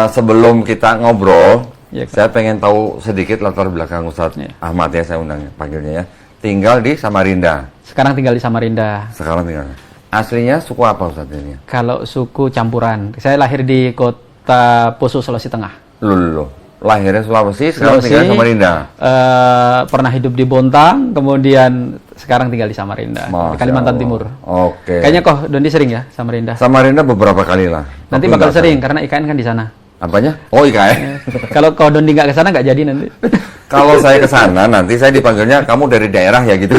Sebelum kita ngobrol, Ya, Kak. saya pengen tahu sedikit latar belakang Ustadz Ya. Ahmad ya, saya undang panggilnya ya. Tinggal di Samarinda. Sekarang tinggal di Samarinda. Sekarang tinggal. Aslinya suku apa Ustadz ini? Kalau suku campuran, saya lahir di kota Poso, Sulawesi Tengah. Loh. Lahirnya Sulawesi, sekarang Sulawesi, tinggal di Samarinda. Pernah hidup di Bontang, kemudian sekarang tinggal di Samarinda, di Kalimantan Timur. Oke. Kayaknya kok Dondi sering ya Samarinda. Samarinda beberapa kali lah. Nanti Tapi bakal nggak sering karena IKN kan di sana. Apanya? Oh, IKN. Kalau kau Dondi nggak ke sana nggak jadi nanti. Kalau saya ke sana nanti saya dipanggilnya kamu dari daerah ya gitu.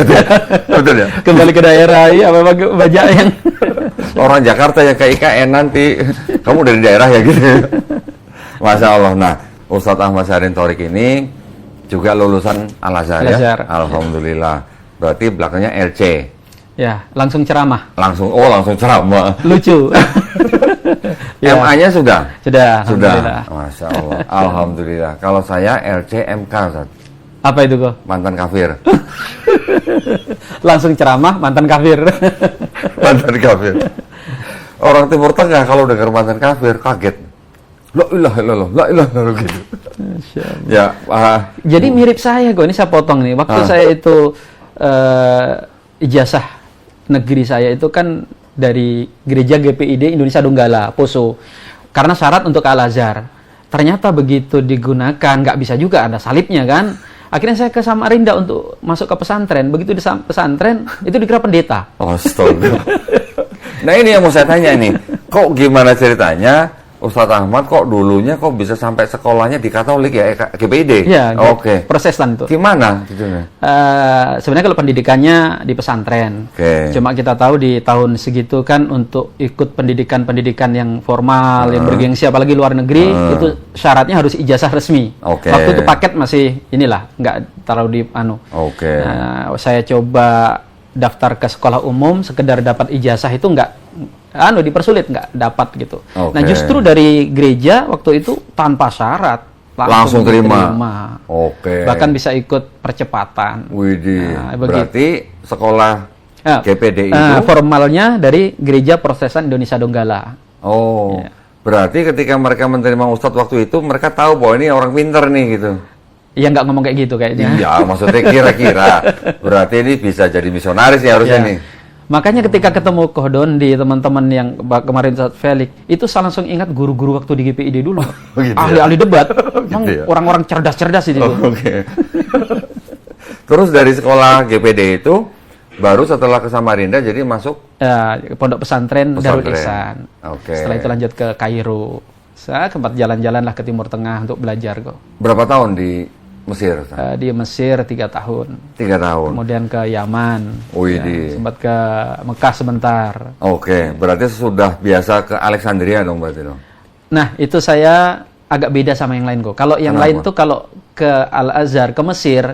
Betul ya? Kembali ke daerah, ya memang banyak yang Orang Jakarta yang ke IKN nanti kamu dari daerah ya gitu. Masya Allah. Nah, Ustadz Ahmad Syahrin Thorik ini juga lulusan Al-Azhar ya? Al-Azhar. Alhamdulillah. Berarti belakangnya LC. ya langsung ceramah, Langsung ceramah. lucu. Ya. MA-nya sudah? Sudah, Sudah. alhamdulillah. Masya Allah. Alhamdulillah. Kalau saya LCMK, Ustaz. Apa itu kok? Mantan kafir. Langsung ceramah, mantan kafir. Mantan kafir. Orang Timur Tengah kalau dengar mantan kafir kaget. La ilaha illallah, la ilaha illallah gitu. Ya, Jadi mirip saya kok, ini saya potong nih. Waktu saya itu ijazah negeri saya itu kan dari Gereja GPID Indonesia Donggala, Poso. Karena syarat untuk ke Al-Azhar. Ternyata begitu digunakan, nggak bisa juga, ada salibnya kan. Akhirnya saya ke Samarinda untuk masuk ke pesantren. Begitu di pesantren, itu dikira pendeta. astaga. Nah ini yang mau saya tanya nih. Kok gimana ceritanya Ustadz Ahmad kok dulunya kok bisa sampai sekolahnya di Katolik ya, GPID? Ya, Oke. Protestan itu. Gimana gitu? Sebenarnya kalau pendidikannya di pesantren. Oke. Cuma kita tahu di tahun segitu kan untuk ikut pendidikan-pendidikan yang formal, yang bergengsi, apalagi luar negeri, itu syaratnya harus ijazah resmi. Oke. Waktu itu paket masih inilah, nggak terlalu di Oke. saya coba daftar ke sekolah umum, sekedar dapat ijazah itu nggak dipersulit, nggak dapat gitu. Oke. Nah justru dari gereja waktu itu tanpa syarat Langsung terima. diterima. Oke. Bahkan bisa ikut percepatan. Widih. Nah, Berarti sekolah Ya, GPD itu formalnya dari Gereja Protestan Indonesia Donggala. oh. Ya. Berarti ketika mereka menerima Ustadz waktu itu mereka tahu bahwa ini orang pinter nih gitu. Ya nggak ngomong kayak gitu kayaknya. Iya, maksudnya kira-kira. Berarti ini bisa jadi misionaris ya harusnya Ya. nih. Makanya ketika ketemu Kohdon di teman-teman yang kemarin saat Felix, itu saya langsung ingat guru-guru waktu di GPID dulu. Oh, gitu ya? Ahli-ahli debat. Emang ya? orang-orang cerdas-cerdas itu. Oke. Terus dari sekolah GPD itu baru setelah ke Samarinda jadi masuk Pondok pesantren Darul Pesantren. Ihsan. Oke. Setelah itu lanjut ke Kairo. Saya sempat jalan-jalan lah ke Timur Tengah untuk belajar kok. berapa tahun di Mesir? Ustaz? Di Mesir 3 tahun. 3 tahun. Kemudian ke Yaman. Widih. Sempat ke Mekah sebentar. Oke, berarti sudah biasa ke Alexandria dong berarti dong. Nah, itu saya agak beda sama yang lain kok. Kalau yang Kenapa? lain tuh kalau ke Al-Azhar, ke Mesir,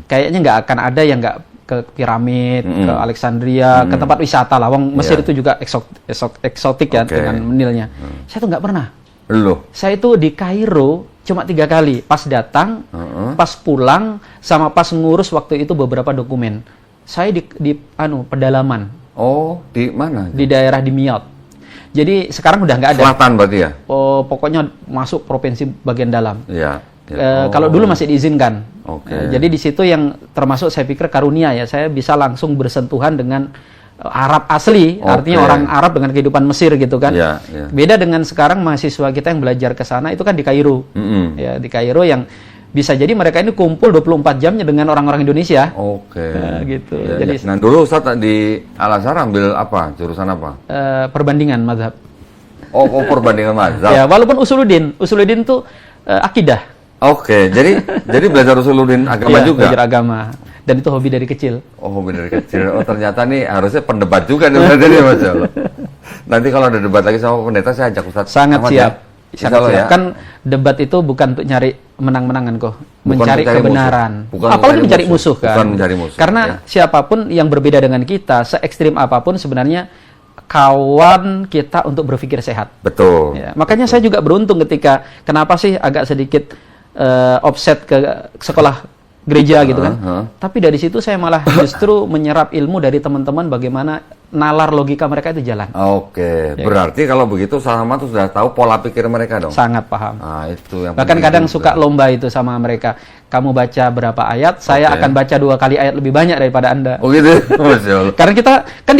kayaknya nggak akan ada yang nggak ke piramid, ke Alexandria, ke tempat wisata lah. Wong Mesir Iya. itu juga eksotik ya Oke. dengan Nilnya. Saya tuh nggak pernah. Loh. Saya itu di Kairo cuma 3 kali. Pas datang, pas pulang, sama pas ngurus waktu itu beberapa dokumen. Saya di pedalaman. Oh, di mana? Di daerah Dimyat. Jadi sekarang udah nggak ada. Selatan berarti ya? Oh, pokoknya masuk provinsi bagian dalam. Iya. Kalau dulu masih diizinkan. Oke. Jadi di situ yang termasuk saya pikir karunia ya, saya bisa langsung bersentuhan dengan Arab asli, Oke. artinya orang Arab dengan kehidupan Mesir gitu kan. Iya, iya. Beda dengan sekarang mahasiswa kita yang belajar ke sana itu kan di Kairo. Ya, di Kairo yang bisa jadi mereka ini kumpul 24 jamnya dengan orang-orang Indonesia. Oke. Gitu. Ya, Jadi ya. Nah, dulu Ustaz di Al-Azhar ambil apa? Jurusan apa? perbandingan mazhab. Oh, perbandingan mazhab. Ya, walaupun usuluddin tuh akidah. Oke, jadi belajar usuluddin agama Iya, juga. belajar agama. Dan itu hobi dari kecil. Oh, hobi dari kecil. Oh, ternyata nih harusnya pendebat juga nih berarti nih, Mas Allah. Nanti kalau ada debat lagi sama pendeta saya ajak Ustaz. Sangat Ahmad siap. Ya. Sangat Insya Allah siap. ya. Kan debat itu bukan untuk nyari menang-menangan kok, mencari mencari kebenaran. musuh. Bukan Apalagi mencari mencari musuh. musuh kan. Bukan mencari musuh, Karena ya. siapapun yang berbeda dengan kita, se ekstrim apapun sebenarnya kawan kita untuk berpikir sehat. Betul. Ya, makanya saya juga beruntung ketika kenapa sih agak sedikit offset ke sekolah gereja gitu kan. Tapi dari situ saya malah justru menyerap ilmu dari teman-teman bagaimana nalar logika mereka itu jalan. Oke, berarti kalau begitu Ustaz Ahmad tuh sudah tahu pola pikir mereka dong? Sangat paham. Nah, itu yang Bahkan penting kadang juga. suka lomba itu sama mereka. Kamu baca berapa ayat, saya akan baca 2 kali ayat lebih banyak daripada Anda. Oh gitu? Masya Allah. Karena kita kan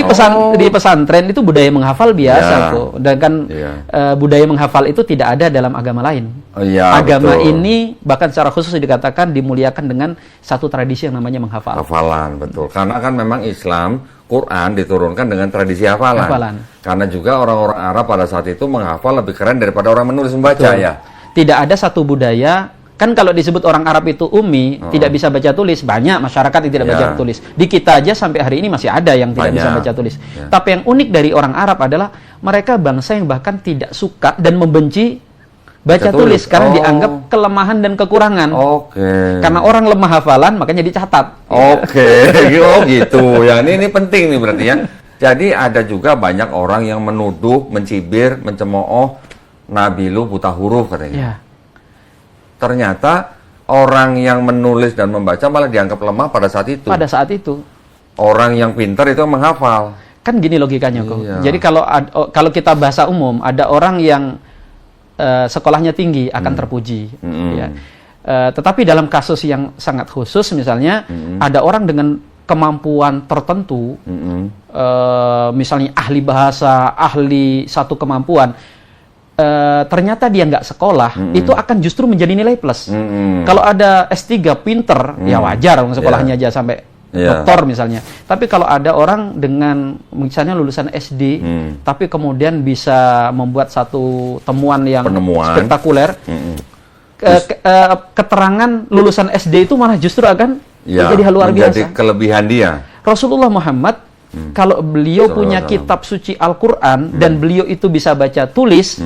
di pesantren itu budaya menghafal biasa Ya. tuh. Dan kan Iya. budaya menghafal itu tidak ada dalam agama lain. Oh, iya, Agama betul. ini bahkan secara khusus dikatakan dimuliakan dengan satu tradisi yang namanya menghafal. Hafalan, betul. Karena kan memang Islam, Quran diturunkan dengan tradisi hafalan. Hafalan. Karena juga orang-orang Arab pada saat itu menghafal lebih keren daripada orang menulis membaca Betul. ya. Tidak ada satu budaya, kan kalau disebut orang Arab itu ummi, tidak bisa baca tulis, banyak masyarakat yang tidak baca Ya. tulis. Di kita aja sampai hari ini masih ada yang tidak bisa Banyak. baca tulis. Ya. Tapi yang unik dari orang Arab adalah mereka bangsa yang bahkan tidak suka dan membenci baca tulis karena Oh. dianggap kelemahan dan kekurangan. Oke. Karena orang lemah hafalan makanya dicatat. Oke, oh gitu. Ya, ini penting nih berarti ya. Jadi ada juga banyak orang yang menuduh, mencibir, mencemooh Nabi lu buta huruf katanya. Ya. Ternyata orang yang menulis dan membaca malah dianggap lemah pada saat itu. Pada saat itu Orang yang pintar itu menghafal. kan gini logikanya kok. Iya. Jadi kalau kita bahasa umum ada orang yang sekolahnya tinggi akan terpuji. Ya. Tetapi dalam kasus yang sangat khusus misalnya ada orang dengan kemampuan tertentu, misalnya ahli bahasa, ahli satu kemampuan, ternyata dia nggak sekolah, itu akan justru menjadi nilai plus. Kalau ada S3 pinter, ya wajar sekolahnya aja sampai doktor misalnya. Tapi kalau ada orang dengan misalnya lulusan SD, tapi kemudian bisa membuat satu temuan yang Penemuan. spektakuler, keterangan lulusan SD itu malah justru akan menjadi hal luar menjadi biasa. kelebihan dia. Rasulullah Muhammad, kalau beliau Sallallahu punya alaihi wasallam. kitab suci Al-Quran dan beliau itu bisa baca tulis,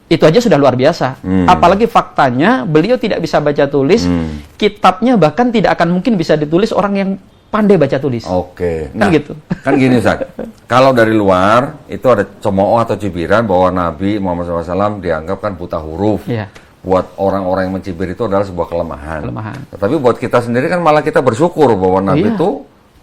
itu aja sudah luar biasa. Apalagi faktanya beliau tidak bisa baca tulis, kitabnya bahkan tidak akan mungkin bisa ditulis orang yang pandai baca tulis. Oke. Kan gitu. Kan gini Ustaz. Kalau dari luar itu ada cemooh atau cibiran bahwa Nabi Muhammad SAW dianggap kan buta huruf. Iya. Buat orang-orang yang mencibir itu adalah sebuah kelemahan. Kelemahan. Tapi buat kita sendiri kan malah kita bersyukur bahwa Nabi Iya. itu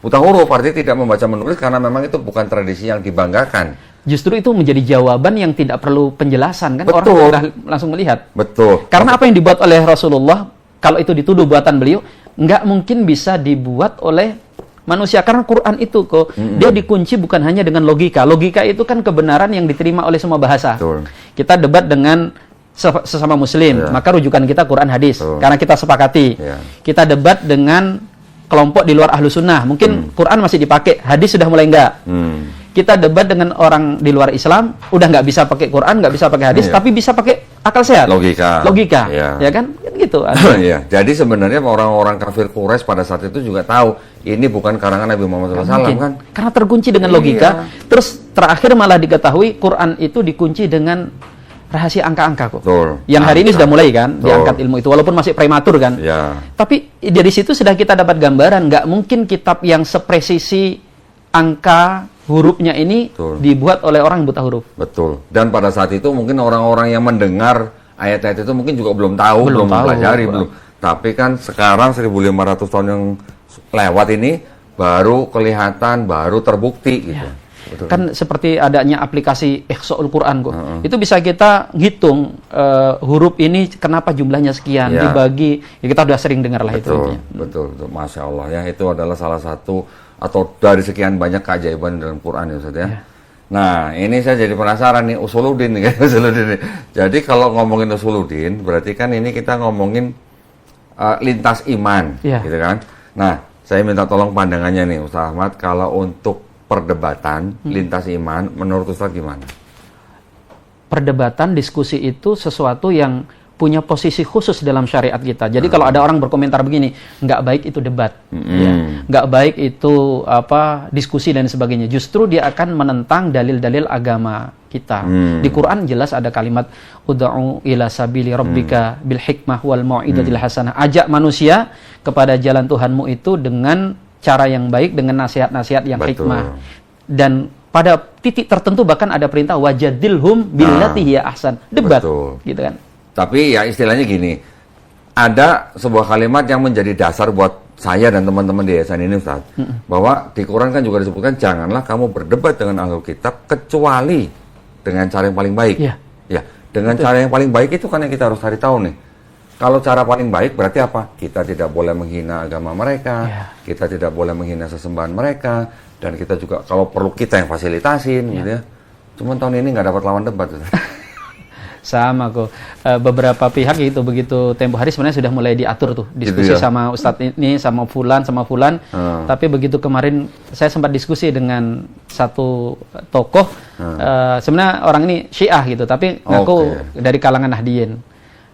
buta huruf, artinya tidak membaca menulis karena memang itu bukan tradisi yang dibanggakan. Justru itu menjadi jawaban yang tidak perlu penjelasan kan, orang Betul. sudah langsung melihat. Betul. Karena apa yang dibuat oleh Rasulullah, kalau itu dituduh buatan beliau, nggak mungkin bisa dibuat oleh manusia. Karena Quran itu kok, dia dikunci bukan hanya dengan logika. Logika itu kan kebenaran yang diterima oleh semua bahasa. Betul. Kita debat dengan sesama muslim, Ya. maka rujukan kita Quran hadis. Betul. Karena kita sepakati. Ya. Kita debat dengan kelompok di luar ahlu sunnah. Mungkin Quran masih dipakai, hadis sudah mulai enggak. Kita debat dengan orang di luar Islam, udah nggak bisa pakai Quran, nggak bisa pakai hadis, Iya. tapi bisa pakai akal sehat. Logika. Logika, Iya. ya kan? Kan gitu. Iya. Jadi sebenarnya orang-orang kafir Quraisy pada saat itu juga tahu ini bukan karangan Nabi Muhammad SAW Mungkin. kan? Karena terkunci dengan logika. Terus terakhir malah diketahui Quran itu dikunci dengan rahasia angka-angka kok. Betul. Yang hari ini Angka. sudah mulai kan, Betul. diangkat ilmu itu, walaupun masih prematur kan. Ya. Tapi dari situ sudah kita dapat gambaran, nggak mungkin kitab yang sepresisi angka hurufnya ini Betul. dibuat oleh orang yang buta huruf. Betul. Dan pada saat itu mungkin orang-orang yang mendengar ayat-ayat itu mungkin juga belum tahu, Belum belum tahu. mempelajari, belum. Tapi kan sekarang 1500 tahun yang lewat ini baru kelihatan, baru terbukti gitu. Betul. Kan seperti adanya aplikasi Ihsaul Quran kok. Itu bisa kita hitung huruf ini kenapa jumlahnya sekian, Ya. dibagi. Ya kita sudah sering dengar lah itu. Betul, intinya. betul, betul. Masya Allah ya, itu adalah salah satu atau dari sekian banyak keajaiban dalam Quran ya Ustaz ya. Nah, ini saya jadi penasaran nih, usuluddin nih, usuluddin nih. Jadi kalau ngomongin usuluddin, berarti kan ini kita ngomongin lintas iman, Iya. gitu kan. Nah, saya minta tolong pandangannya nih Ustaz Ahmad, kalau untuk perdebatan lintas iman, menurut Ustaz gimana? Perdebatan, diskusi itu sesuatu yang punya posisi khusus dalam syariat kita. Jadi kalau ada orang berkomentar begini, nggak baik itu debat, ya. Nggak baik itu diskusi dan sebagainya. Justru dia akan menentang dalil-dalil agama kita. Di Quran jelas ada kalimat ud'u ila sabili rabbika bil hikmah wal mau'izatil hasanah. Ajak manusia kepada jalan Tuhanmu itu dengan cara yang baik, dengan nasihat-nasihat yang Betul. hikmah. Dan pada titik tertentu bahkan ada perintah wajadilhum billati hiya ahsan. Debat, Betul. gitu kan. Tapi ya istilahnya gini, ada sebuah kalimat yang menjadi dasar buat saya dan teman-teman di yayasan ini, Ustaz, bahwa di Quran kan juga disebutkan janganlah kamu berdebat dengan ahlul kitab kecuali dengan cara yang paling baik. Iya. Ya, dengan cara yang paling baik itu kan yang kita harus cari tahu nih. Kalau cara paling baik berarti apa? Kita tidak boleh menghina agama mereka, kita tidak boleh menghina sesembahan mereka, dan kita juga kalau perlu kita yang fasilitasin, gitu ya. Cuman tahun ini nggak dapat lawan debat, Ustaz. Sama kok. Beberapa pihak itu begitu tempo hari sebenarnya sudah mulai diatur tuh diskusi Gitu ya? sama Ustadz ini sama fulan. Tapi begitu kemarin saya sempat diskusi dengan satu tokoh, sebenarnya orang ini Syiah gitu, tapi ngaku dari kalangan Nahdliyin.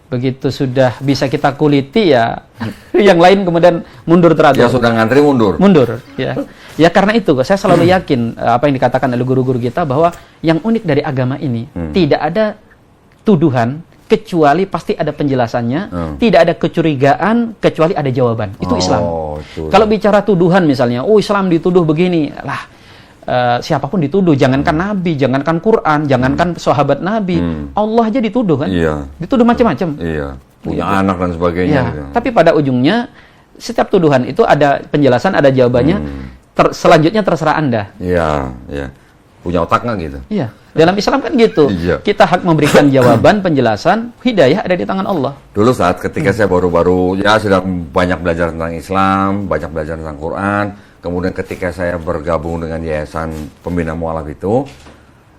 Begitu sudah bisa kita kuliti ya, yang lain kemudian mundur teratur. Ya sudah ngantri mundur. Mundur, ya. Ya karena itu kok saya selalu yakin apa yang dikatakan oleh guru-guru kita bahwa yang unik dari agama ini tidak ada tuduhan kecuali pasti ada penjelasannya, tidak ada kecurigaan kecuali ada jawaban. Itu Islam. Kalau bicara tuduhan misalnya, oh Islam dituduh begini, lah siapapun dituduh, jangankan Nabi, jangankan Quran, jangankan sahabat Nabi, Allah aja dituduh kan? Dituduh macam-macam. Punya anak dan sebagainya. Gitu. Tapi pada ujungnya setiap tuduhan itu ada penjelasan, ada jawabannya. Selanjutnya terserah Anda. Punya otak nggak gitu? Iya. Dalam Islam kan gitu. Kita hak memberikan jawaban, penjelasan, hidayah ada di tangan Allah. Dulu saat ketika saya baru-baru sudah banyak belajar tentang Islam, banyak belajar tentang Quran, kemudian ketika saya bergabung dengan Yayasan Pembina Mu'alaf itu,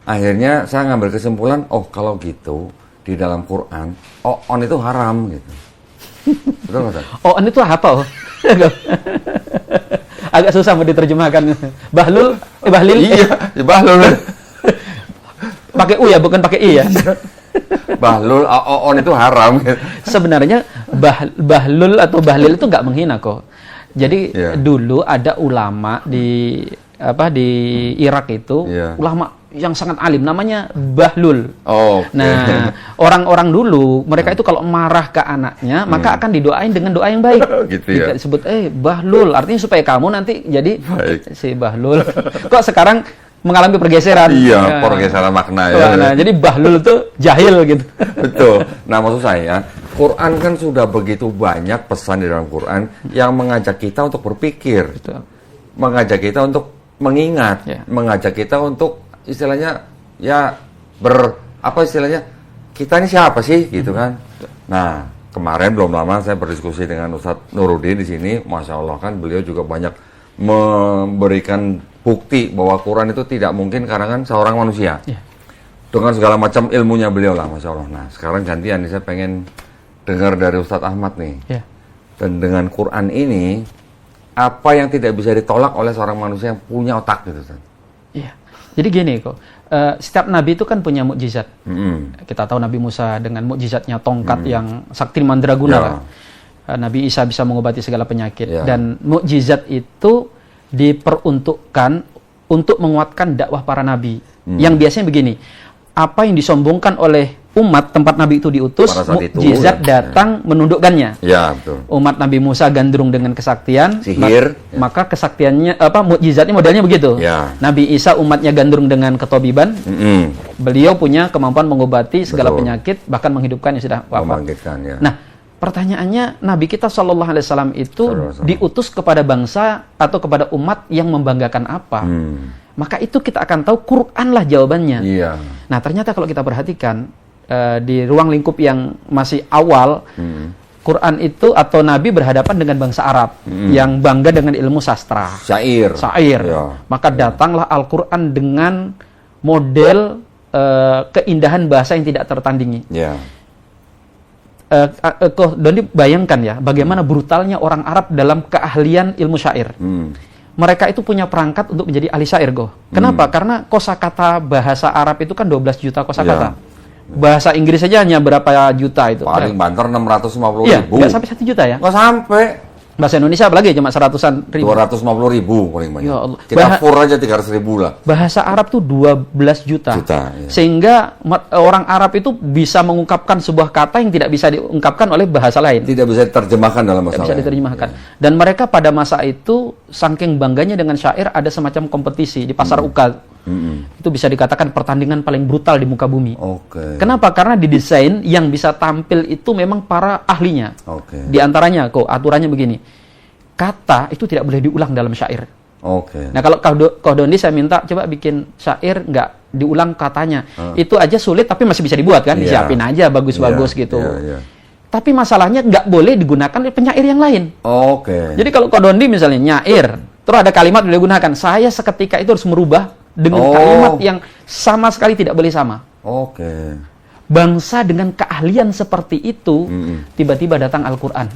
akhirnya saya ngambil kesimpulan, oh kalau gitu di dalam Quran, on itu haram gitu. Betul nggak? On itu apa? Agak susah mau diterjemahkan. Bahlul, bahlil. Iya, bahlul. Pakai U ya, bukan pakai I ya. Bahlul, on itu haram. Sebenarnya bahlul atau bahlil itu nggak menghina kok. Jadi dulu ada ulama di Irak itu, ulama yang sangat alim, namanya Bahlul. Nah, orang-orang dulu mereka itu kalau marah ke anaknya, maka akan didoain dengan doa yang baik. Gitu ya. Disebut Bahlul, artinya supaya kamu nanti jadi si Bahlul. Kok sekarang mengalami pergeseran? Iya, pergeseran makna ya. Nah, jadi Bahlul itu jahil gitu. Betul. Nah, maksud saya, Quran kan sudah begitu banyak pesan di dalam Quran yang mengajak kita untuk berpikir. Betul. Mengajak kita untuk mengingat, mengajak kita untuk istilahnya istilahnya kita ini siapa sih gitu kan. Nah, kemarin belum lama saya berdiskusi dengan Ustadz Nuruddin di sini, Masya Allah kan beliau juga banyak memberikan bukti bahwa Quran itu tidak mungkin karangan seorang manusia. Dengan segala macam ilmunya beliau lah, Masya Allah. Nah, sekarang gantian nih, saya pengen dengar dari Ustadz Ahmad nih. Dan dengan Quran ini, apa yang tidak bisa ditolak oleh seorang manusia yang punya otak gitu, Ustadz? Jadi gini kok, setiap nabi itu kan punya mukjizat. Kita tahu Nabi Musa dengan mukjizatnya tongkat yang sakti mandraguna. Nabi Isa bisa mengobati segala penyakit. Dan mukjizat itu diperuntukkan untuk menguatkan dakwah para nabi. Yang biasanya begini, apa yang disombongkan oleh umat tempat Nabi itu diutus, mukjizat datang menundukkannya. Betul. Umat Nabi Musa gandrung dengan kesaktian, sihir, maka kesaktiannya mukjizatnya modelnya begitu. Nabi Isa umatnya gandrung dengan ketobiban. Beliau punya kemampuan mengobati segala penyakit, bahkan menghidupkan yang sudah wafat. Nah, pertanyaannya, Nabi kita Shallallahu Alaihi Wasallam itu diutus kepada bangsa atau kepada umat yang membanggakan apa? Maka itu kita akan tahu Quran lah jawabannya. Nah, ternyata kalau kita perhatikan di ruang lingkup yang masih awal, Quran itu atau Nabi berhadapan dengan bangsa Arab yang bangga dengan ilmu sastra, syair. Maka datanglah Al-Quran dengan model keindahan bahasa yang tidak tertandingi. Doni bayangkan ya, bagaimana brutalnya orang Arab dalam keahlian ilmu syair. Mereka itu punya perangkat untuk menjadi ahli syair, Kenapa? Karena kosakata bahasa Arab itu kan 12 juta kosakata. Bahasa Inggris saja hanya berapa juta itu? Paling banter 650.000. Nggak sampai 1 juta ya? Nggak sampai. Bahasa Indonesia apalagi cuma 100-an ribu. 250.000 paling banyak. Ya Allah. Kita fur aja 300.000 lah. Bahasa Arab tuh 12 juta. Sehingga orang Arab itu bisa mengungkapkan sebuah kata yang tidak bisa diungkapkan oleh bahasa lain. Tidak bisa diterjemahkan dalam bahasa lain. Tidak bisa diterjemahkan. Dan mereka pada masa itu saking bangganya dengan syair, ada semacam kompetisi di pasar Ukal. Itu bisa dikatakan pertandingan paling brutal di muka bumi. Kenapa? Karena didesain yang bisa tampil itu memang para ahlinya. Di antaranya aturannya begini. kata itu tidak boleh diulang dalam syair. Oke. Nah, kalau Kohdondi saya minta coba bikin syair nggak diulang katanya. Itu aja sulit tapi masih bisa dibuat kan, disiapin aja bagus-bagus gitu. Tapi masalahnya nggak boleh digunakan oleh penyair yang lain. Oke. Jadi kalau Kohdondi misalnya nyair, terus ada kalimat boleh digunakan, saya seketika itu harus merubah dengan kalimat yang sama sekali tidak boleh sama. Oke. Bangsa dengan keahlian seperti itu, tiba-tiba datang Al-Quran.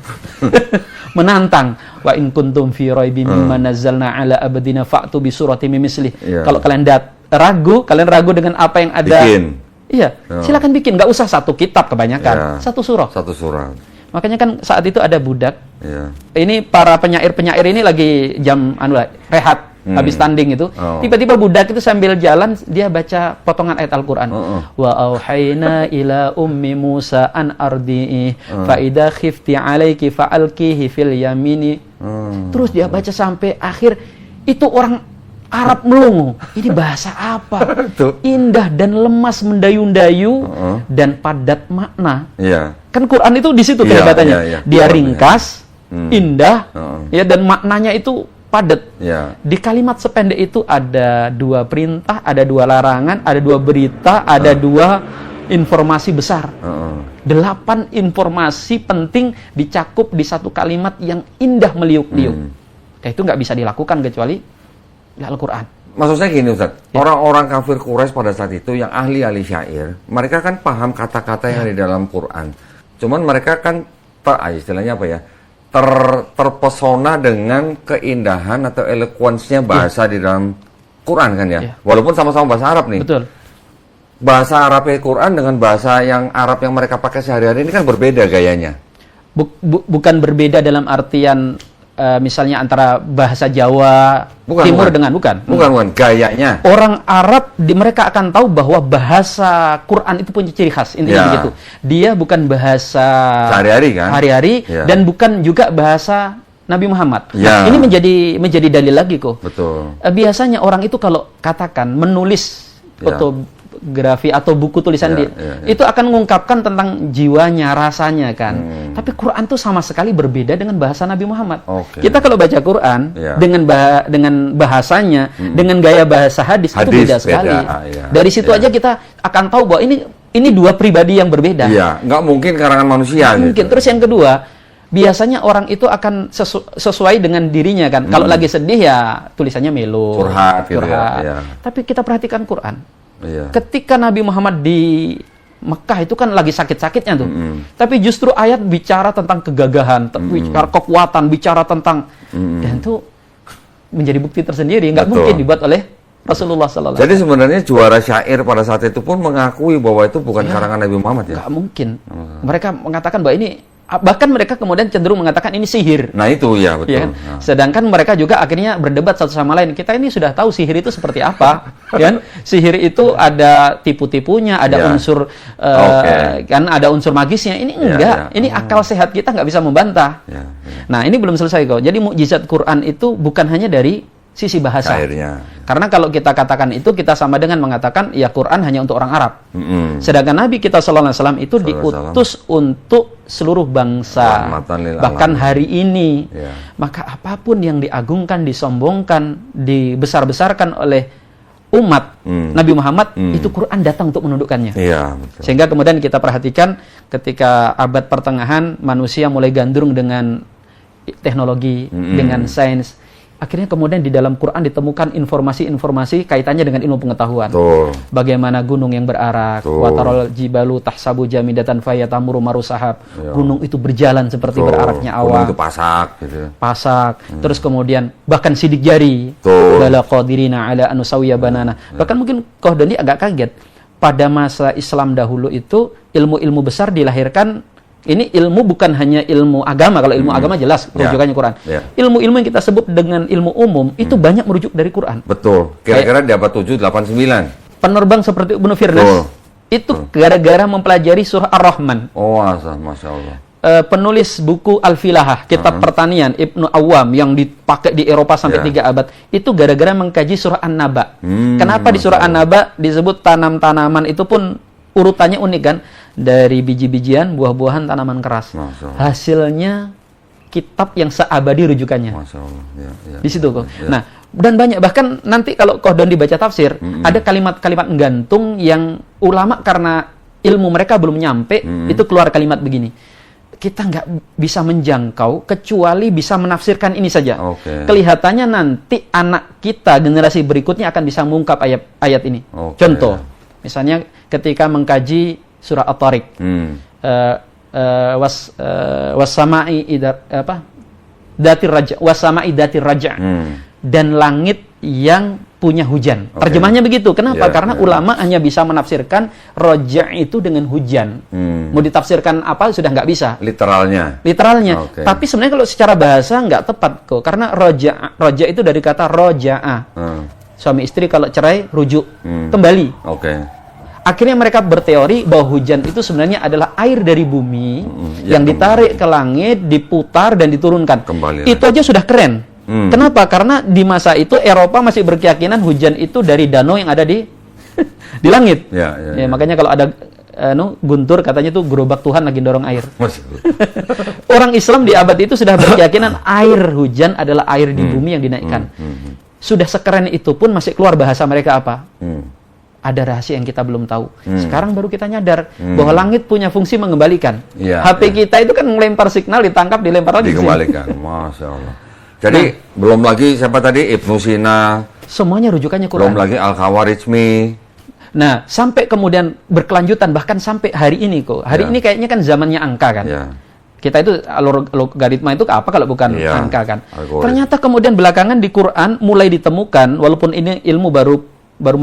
Menantang. Wa in kuntum fi raibin mimma nazzalna ala abdina fa'tu bi suratin min mislih. Kalau kalian kalian ragu dengan apa yang ada. Bikin. Iya, silakan bikin. Nggak usah satu kitab kebanyakan. Satu surah. Satu surah. Makanya kan saat itu ada budak. Iya. Ini para penyair-penyair ini lagi jam rehat. Habis tanding itu, tiba-tiba budak itu sambil jalan dia baca potongan ayat Al-Qur'an. Wa auhayna ila ummi Musa an ardi'i fa idza khifti 'alaiki fa'alqihi fil yamini. Terus dia baca sampai akhir, itu orang Arab melongo. Ini bahasa apa? Indah dan lemas mendayu-dayu dan padat makna. Kan Quran itu di situ kehebatannya. Dia ringkas, indah, ya, dan maknanya itu padat. Di kalimat sependek itu ada 2 perintah, ada 2 larangan, ada 2 berita, ada 2 informasi besar. 8 informasi penting dicakup di satu kalimat yang indah meliuk-liuk. Dan itu nggak bisa dilakukan kecuali di Al-Quran. Maksud saya gini Ustaz, orang-orang kafir Quraisy pada saat itu yang ahli-ahli syair, mereka kan paham kata-kata yang di dalam Quran. Cuman mereka kan istilahnya apa ya? Terpesona dengan keindahan atau eloquence-nya bahasa di dalam Quran kan ya. Walaupun sama-sama bahasa Arab nih. Betul. Bahasa Arab Quran dengan bahasa yang Arab yang mereka pakai sehari-hari ini kan berbeda gayanya. Bukan berbeda dalam artian misalnya antara bahasa Jawa Timur dengan bukan gayanya. Orang Arab mereka akan tahu bahwa bahasa Quran itu punya ciri khas, intinya begitu. Dia bukan bahasa sehari-hari dan bukan juga bahasa Nabi Muhammad. Nah, ini menjadi dalil lagi kok. Betul. Biasanya orang itu kalau katakan menulis fotografi atau buku tulisan itu akan mengungkapkan tentang jiwanya, rasanya kan. Tapi Quran tuh sama sekali berbeda dengan bahasa Nabi Muhammad. Kita kalau baca Quran dengan bahasanya, dengan gaya bahasa hadis itu beda sekali. Dari situ aja kita akan tahu bahwa ini 2 pribadi yang berbeda. Nggak mungkin karangan manusia. Mungkin. Terus yang kedua, biasanya orang itu akan sesuai dengan dirinya kan. Kalau lagi sedih ya tulisannya melo, curhat. Tapi kita perhatikan Quran. Ketika Nabi Muhammad di Mekah itu kan lagi sakit-sakitnya tuh. Tapi justru ayat bicara tentang kegagahan, bicara kekuatan, bicara tentang dan itu menjadi bukti tersendiri. Nggak mungkin dibuat oleh Rasulullah SAW. Jadi sebenarnya juara syair pada saat itu pun mengakui bahwa itu bukan karangan Nabi Muhammad ya? Nggak mungkin. Mereka mengatakan bahwa ini, bahkan mereka kemudian cenderung mengatakan ini sihir. Nah itu ya betul. Ya, sedangkan mereka juga akhirnya berdebat satu sama lain. Kita ini sudah tahu sihir itu seperti apa, kan? Sihir itu ada tipu-tipunya, ada unsur kan, ada unsur magisnya. Ini enggak. Ini akal sehat kita nggak bisa membantah. Nah ini belum selesai kok. Jadi mukjizat Quran itu bukan hanya dari sisi bahasa. Karena kalau kita katakan itu, kita sama dengan mengatakan ya Quran hanya untuk orang Arab. Sedangkan Nabi kita sallallahu alaihi wasallam itu diutus untuk seluruh bangsa. Bahkan hari ini. Maka apapun yang diagungkan, disombongkan, dibesar-besarkan oleh umat Nabi Muhammad, itu Quran datang untuk menundukkannya. Sehingga kemudian kita perhatikan ketika abad pertengahan manusia mulai gandrung dengan teknologi, dengan sains. Akhirnya kemudian di dalam Quran ditemukan informasi-informasi kaitannya dengan ilmu pengetahuan. Bagaimana gunung yang berarak, watarol jibalu tahsabu jamidatan fayatamuru marusahab. Gunung itu berjalan seperti beraraknya awan. Gunung itu pasak gitu. Pasak. Terus kemudian bahkan sidik jari. Bala qadirina ala anusawiya banana. Bahkan mungkin Kohdondi agak kaget. Pada masa Islam dahulu itu ilmu-ilmu besar dilahirkan. Ini ilmu bukan hanya ilmu agama. Kalau ilmu agama jelas rujukannya Quran. Ilmu-ilmu yang kita sebut dengan ilmu umum itu banyak merujuk dari Quran. Betul. Kira-kira di abad 7, 8, 9. Penerbang seperti Ibnu Firnas itu gara-gara mempelajari surah Ar-Rahman. Masya Allah. Penulis buku Al-Filahah, kitab pertanian, Ibnu Awam yang dipakai di Eropa sampai 3 abad, itu gara-gara mengkaji surah An-Naba. Kenapa di surah An-Naba disebut tanam-tanaman itu pun urutannya unik kan? Dari biji-bijian, buah-buahan, tanaman keras. Hasilnya kitab yang seabadi rujukannya. Masya Allah. Ya. Di situ kok. Ya. Nah, dan banyak, bahkan nanti kalau Kohdon dibaca tafsir, ada kalimat-kalimat gantung yang ulama karena ilmu mereka belum nyampe, itu keluar kalimat begini. Kita nggak bisa menjangkau kecuali bisa menafsirkan ini saja. Kelihatannya nanti anak kita, generasi berikutnya akan bisa mengungkap ayat ini. Contoh, misalnya ketika mengkaji surah At-Tariq, wasama'i datir raja, dan langit yang punya hujan. Terjemahnya begitu. Kenapa? Karena ulama hanya bisa menafsirkan roja itu dengan hujan. Mau ditafsirkan apa sudah nggak bisa. Literalnya. Tapi sebenarnya kalau secara bahasa nggak tepat kok. Karena roja itu dari kata roja'a. Suami istri kalau cerai rujuk kembali. Akhirnya mereka berteori bahwa hujan itu sebenarnya adalah air dari bumi yang ditarik ke langit, diputar dan diturunkan. Itu aja sudah keren. Kenapa? Karena di masa itu Eropa masih berkeyakinan hujan itu dari danau yang ada di di langit. Makanya kalau ada guntur katanya itu gerobak Tuhan lagi dorong air. Orang Islam di abad itu sudah berkeyakinan air hujan adalah air di bumi yang dinaikkan. Sudah sekeren itu pun masih keluar bahasa mereka apa? Ada rahasia yang kita belum tahu. Sekarang baru kita nyadar bahwa langit punya fungsi mengembalikan. HP kita itu kan melempar signal, ditangkap, dilempar lagi. Dikembalikan. Masya Allah. Jadi belum lagi siapa tadi? Ibnu Sina. Semuanya rujukannya Quran. Belum lagi Al-Khawarizmi. Nah, sampai kemudian berkelanjutan bahkan sampai hari ini kok. Hari ini kayaknya kan zamannya angka kan. Kita itu logaritma itu apa kalau bukan angka kan. Ternyata kemudian belakangan di Quran mulai ditemukan, walaupun ini ilmu baru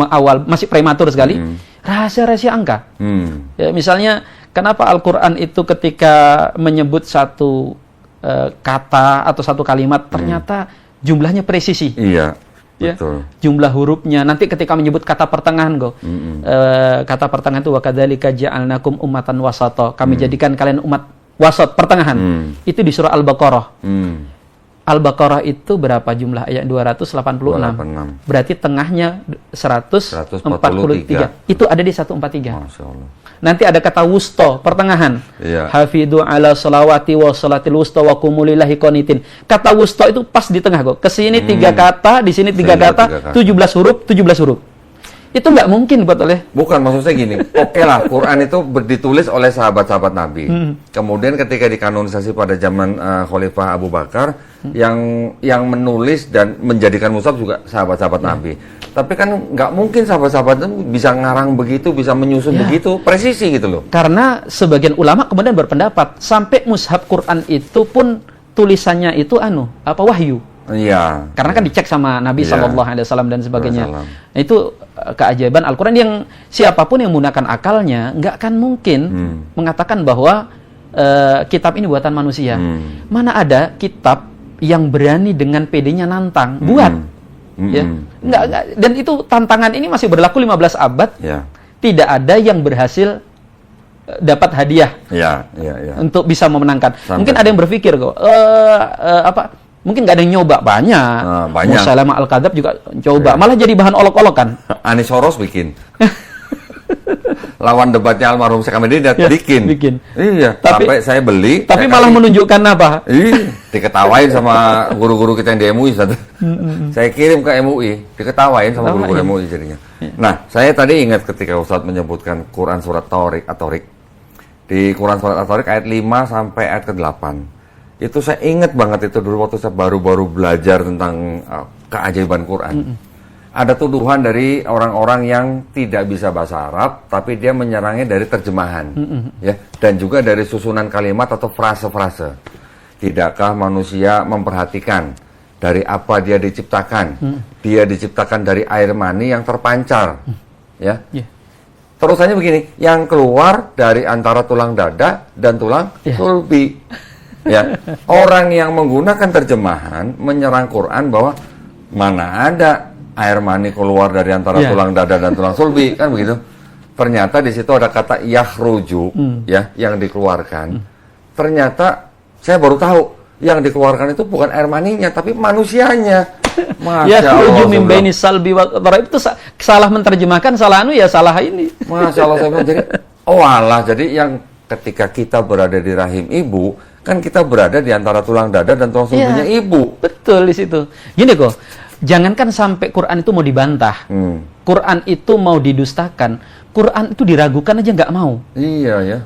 awal, masih prematur sekali, rahasia-rahasia angka. Ya, misalnya kenapa Al-Quran itu ketika menyebut satu kata atau satu kalimat ternyata jumlahnya presisi. Betul. Jumlah hurufnya. Nanti ketika menyebut kata pertengahan kata pertengahan itu wa kadzalika ja'alnakum ummatan wasata. Kami jadikan kalian umat wasat, pertengahan. Itu di surah Al-Baqarah. Al-Baqarah itu berapa jumlah ayat? 286. Berarti tengahnya 143. Itu ada di 143. Masya Allah. Nanti ada kata wusto, pertengahan. Hafidhu ala salawati wa salatil wusto wa kumulillahi qanitin. Kata wusto itu pas di tengah kok. Kesini 3 kata, di sini 3 kata, 17 huruf. Itu nggak mungkin buat oleh. Bukan, maksud saya gini. Oke lah, Quran itu ditulis oleh sahabat-sahabat Nabi. Kemudian ketika dikanonisasi pada zaman Khalifah Abu Bakar, yang menulis dan menjadikan mushaf juga sahabat-sahabat Nabi. Tapi kan nggak mungkin sahabat-sahabat itu bisa ngarang begitu, bisa menyusun begitu, presisi gitu loh. Karena sebagian ulama kemudian berpendapat sampai mushaf Quran itu pun tulisannya itu wahyu. Karena kan dicek sama Nabi SAW dan sebagainya. Itu keajaiban Al-Quran yang siapapun yang menggunakan akalnya nggak akan mungkin mengatakan bahwa kitab ini buatan manusia. Mana ada kitab yang berani dengan PD-nya nantang buat. Nggak, dan itu tantangan ini masih berlaku 15 abad. Tidak ada yang berhasil dapat hadiah untuk bisa memenangkan. Mungkin ada yang berpikir kok mungkin nggak ada yang nyoba, banyak. Musailamah Al-Kadzab juga coba, malah jadi bahan olok-olokan. Anies Soros bikin. Lawan debatnya almarhum Syekh Ahmad bikin. Sampai saya beli. Tapi malah menunjukkan apa? Diketawain sama guru-guru kita yang di MUI. Saya kirim ke MUI, diketawain sama guru-guru MUI jadinya. Nah, saya tadi ingat ketika Ustadz menyebutkan Quran surat At-Tariq. Di Quran surat At-Tariq ayat 5 sampai ayat ke-8. Itu saya ingat banget itu dulu waktu saya baru-baru belajar tentang keajaiban Quran. Ada tuduhan dari orang-orang yang tidak bisa bahasa Arab, tapi dia menyerangnya dari terjemahan, dan juga dari susunan kalimat atau frase-frase. Tidakkah manusia memperhatikan dari apa dia diciptakan? Dia diciptakan dari air mani yang terpancar, Terusannya begini, yang keluar dari antara tulang dada dan tulang sulbi. Orang yang menggunakan terjemahan menyerang Quran bahwa mana ada air mani keluar dari antara tulang dada dan tulang sulbi, kan begitu. Ternyata di situ ada kata yakhruju, yang dikeluarkan. Ternyata saya baru tahu yang dikeluarkan itu bukan air maninya, tapi manusianya. Yakhruju min baini salbi wa dharaib, itu salah menerjemahkan, salah salah ini. Masya Allah, saya bilang jadi, jadi yang ketika kita berada di rahim ibu, Kan kita berada di antara tulang dada dan tulang sumbernya ibu. Betul di situ. Gini kok, jangankan sampai Quran itu mau dibantah, Quran itu mau didustakan, Quran itu diragukan aja nggak mau. Iya ya.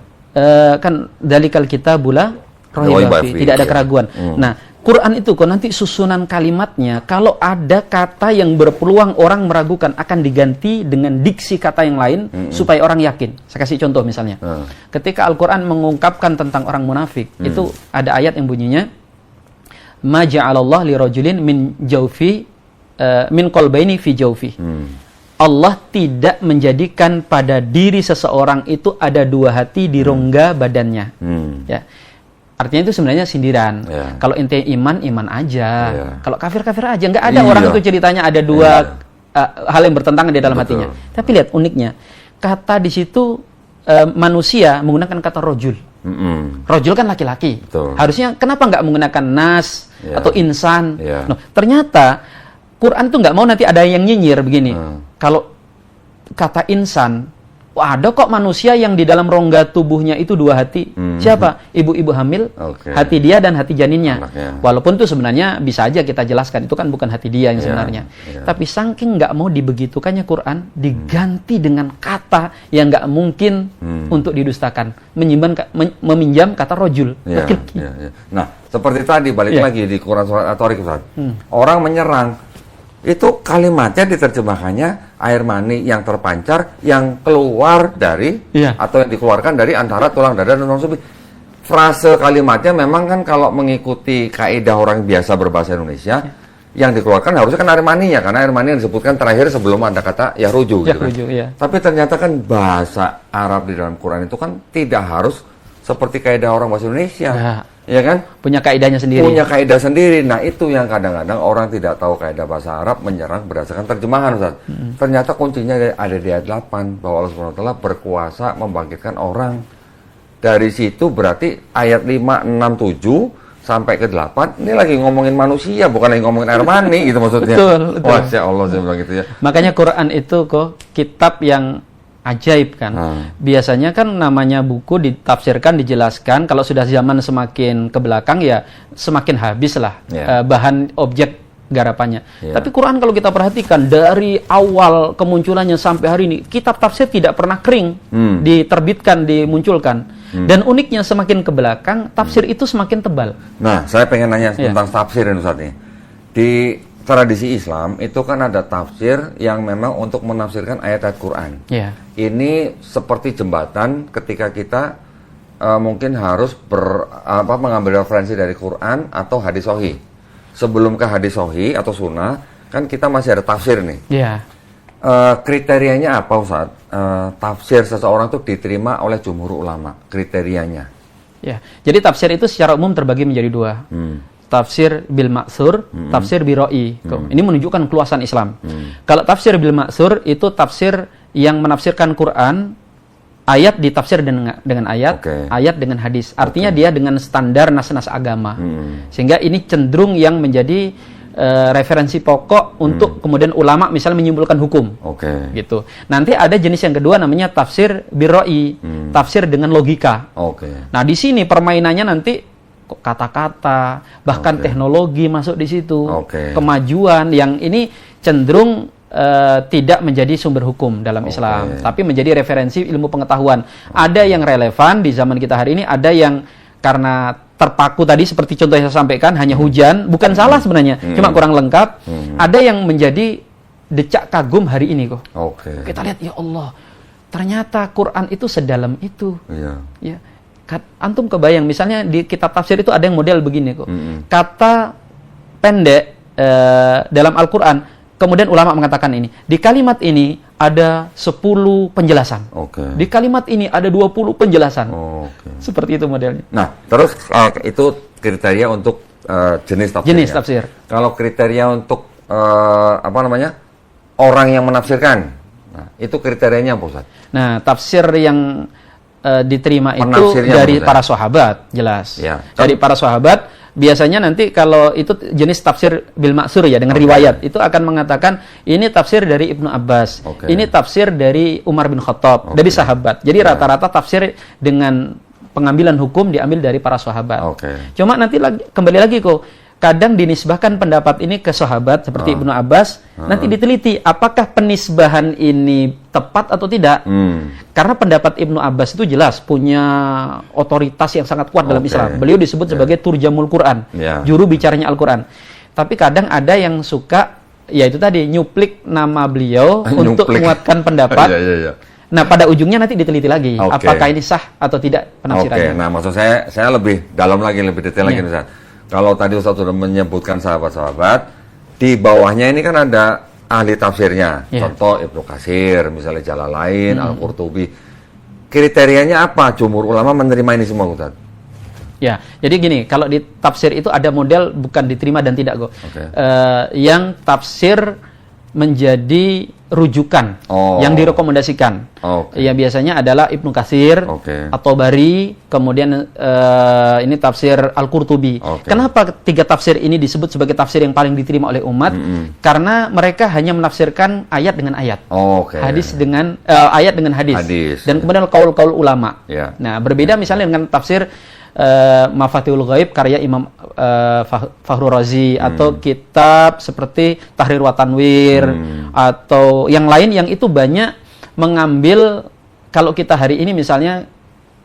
Kan dalikal kitabula raiba fi, tidak ada keraguan. Nah, Quran itu kok nanti susunan kalimatnya, kalau ada kata yang berpeluang orang meragukan, akan diganti dengan diksi kata yang lain supaya orang yakin. Saya kasih contoh misalnya. Ketika Al-Quran mengungkapkan tentang orang munafik, itu ada ayat yang bunyinya, ma ja'alallah li rajulin min jawfi min qalbaini fi jawfi. Allah tidak menjadikan pada diri seseorang itu ada dua hati di rongga badannya. Ya. Artinya itu sebenarnya sindiran. Kalau ente iman aja. Kalau kafir aja. Nggak ada orang itu ceritanya ada dua hal yang bertentangan di dalam hatinya. Tapi lihat uniknya, kata di situ manusia menggunakan kata rojul. Rojul kan laki-laki. Harusnya kenapa nggak menggunakan nas atau insan? No, ternyata Quran itu nggak mau nanti ada yang nyinyir begini. Kalau kata insan, ada kok manusia yang di dalam rongga tubuhnya itu dua hati. Siapa? Ibu-ibu hamil, hati dia dan hati janinnya. Walaupun itu sebenarnya bisa aja kita jelaskan, itu kan bukan hati dia yang sebenarnya. Tapi saking nggak mau dibegitukannya Quran, diganti dengan kata yang nggak mungkin untuk didustakan. Meminjam kata rojul. Nah, seperti tadi, balik lagi di Quran Surat At-Tariq, orang menyerang. Itu kalimatnya diterjemahkannya air mani yang terpancar yang keluar dari atau yang dikeluarkan dari antara tulang dada dan tulang sumber. Frase kalimatnya memang kan kalau mengikuti kaidah orang biasa berbahasa Indonesia, yang dikeluarkan harusnya kan air mani ya, karena air mani yang disebutkan terakhir sebelum ada kata yahruju gitu kan. Tapi ternyata kan bahasa Arab di dalam Quran itu kan tidak harus seperti kaidah orang bahasa Indonesia. Ya kan? Punya kaidahnya sendiri. Punya kaidah sendiri. Nah, itu yang kadang-kadang orang tidak tahu kaidah bahasa Arab menyerang berdasarkan terjemahan, Ustaz. Ternyata kuncinya ada di ayat 8 bahwa Allah Subhanahu wa taala berkuasa membangkitkan orang. Dari situ berarti ayat 5, 6, 7 sampai ke 8 ini lagi ngomongin manusia, bukan lagi ngomongin air mani gitu maksudnya. Betul. Masya Allah, saya bilang gitu ya. Makanya Quran itu kok kitab yang ajaib kan. Biasanya kan namanya buku ditafsirkan, dijelaskan, kalau sudah zaman semakin ke belakang ya semakin habis lah bahan objek garapannya. Tapi Quran kalau kita perhatikan dari awal kemunculannya sampai hari ini, kitab tafsir tidak pernah kering diterbitkan, dimunculkan. Dan uniknya semakin ke belakang tafsir itu semakin tebal. Nah, saya pengen nanya tentang tafsir ini Ustaz nih. Di tradisi Islam itu kan ada tafsir yang memang untuk menafsirkan ayat-ayat Quran. Ini seperti jembatan ketika kita mungkin harus mengambil referensi dari Quran atau hadis sahih. Sebelum ke hadis sahih atau sunnah, kan kita masih ada tafsir nih. Kriterianya apa Ustaz? Tafsir seseorang itu diterima oleh jumhur ulama. Kriterianya. Jadi tafsir itu secara umum terbagi menjadi dua. Tafsir bil maksur, tafsir bi ra'i. Ini menunjukkan keluasan Islam. Kalau tafsir bil maksur itu tafsir yang menafsirkan Quran, ayat ditafsir dengan ayat, ayat dengan hadis. Artinya dia dengan standar nas-nas agama. Sehingga ini cenderung yang menjadi referensi pokok untuk kemudian ulama misalnya menyimpulkan hukum. Gitu. Nanti ada jenis yang kedua namanya tafsir bi ra'i, tafsir dengan logika. Nah, di sini permainannya nanti kata-kata, bahkan teknologi masuk di situ, kemajuan yang ini cenderung tidak menjadi sumber hukum dalam Islam, tapi menjadi referensi ilmu pengetahuan. Ada yang relevan di zaman kita hari ini, ada yang karena terpaku tadi seperti contoh yang saya sampaikan, hanya hujan, bukan salah sebenarnya, cuma kurang lengkap. Ada yang menjadi decak kagum hari ini kok. Kita lihat, ya Allah, ternyata Quran itu sedalam itu. Antum kebayang, misalnya di kitab tafsir itu ada yang model begini kok. Kata pendek dalam Al-Quran, kemudian ulama mengatakan ini, di kalimat ini ada 10 penjelasan. Di kalimat ini ada 20 penjelasan. Seperti itu modelnya. Nah, terus itu kriteria untuk jenis tafsir. Jenis tafsir. Kalau kriteria untuk orang yang menafsirkan, nah, itu kriterianya apa Ustaz? Nah, tafsir yang diterima itu dari para sahabat, jelas. Dari para sahabat, biasanya nanti kalau itu jenis tafsir bil maksur ya, dengan riwayat, itu akan mengatakan ini tafsir dari Ibnu Abbas, ini tafsir dari Umar bin Khattab, dari sahabat. Jadi rata-rata tafsir dengan pengambilan hukum diambil dari para sahabat. Oke. Cuma nanti kembali lagi kok, kadang dinisbahkan pendapat ini ke sahabat seperti Ibnu Abbas, nanti diteliti apakah penisbahan ini tepat atau tidak. Karena pendapat Ibnu Abbas itu jelas punya otoritas yang sangat kuat dalam Islam. Beliau disebut sebagai turjamul Quran, juru bicaranya Al-Quran. Tapi kadang ada yang suka, ya itu tadi, nyuplik nama beliau untuk menguatkan pendapat. Nah, pada ujungnya nanti diteliti lagi, apakah ini sah atau tidak penafsirannya. Nah, maksud saya lebih dalam lagi, lebih detail lagi, Ustaz. Kalau tadi Ustaz sudah menyebutkan sahabat-sahabat, di bawahnya ini kan ada ahli tafsirnya. Contoh Ibnu Katsir, misalnya Jalalain, Al-Qurtubi. Kriterianya apa jumhur ulama menerima ini semua, Ustaz? Ya, jadi gini, kalau di tafsir itu ada model bukan diterima dan tidak kok. Yang tafsir menjadi rujukan yang direkomendasikan. Ya biasanya adalah Ibnu Katsir, At-Tabari, kemudian ini tafsir Al-Qurtubi. Kenapa 3 tafsir ini disebut sebagai tafsir yang paling diterima oleh umat? Karena mereka hanya menafsirkan ayat dengan ayat, hadis dengan ayat dengan hadis. Dan kemudian kaul-kaul ulama. Nah, berbeda misalnya dengan tafsir Mafatihul Ghaib karya Imam Fakhrur Razi, atau kitab seperti Tahrir wa Tanwir, atau yang lain yang itu banyak mengambil, kalau kita hari ini misalnya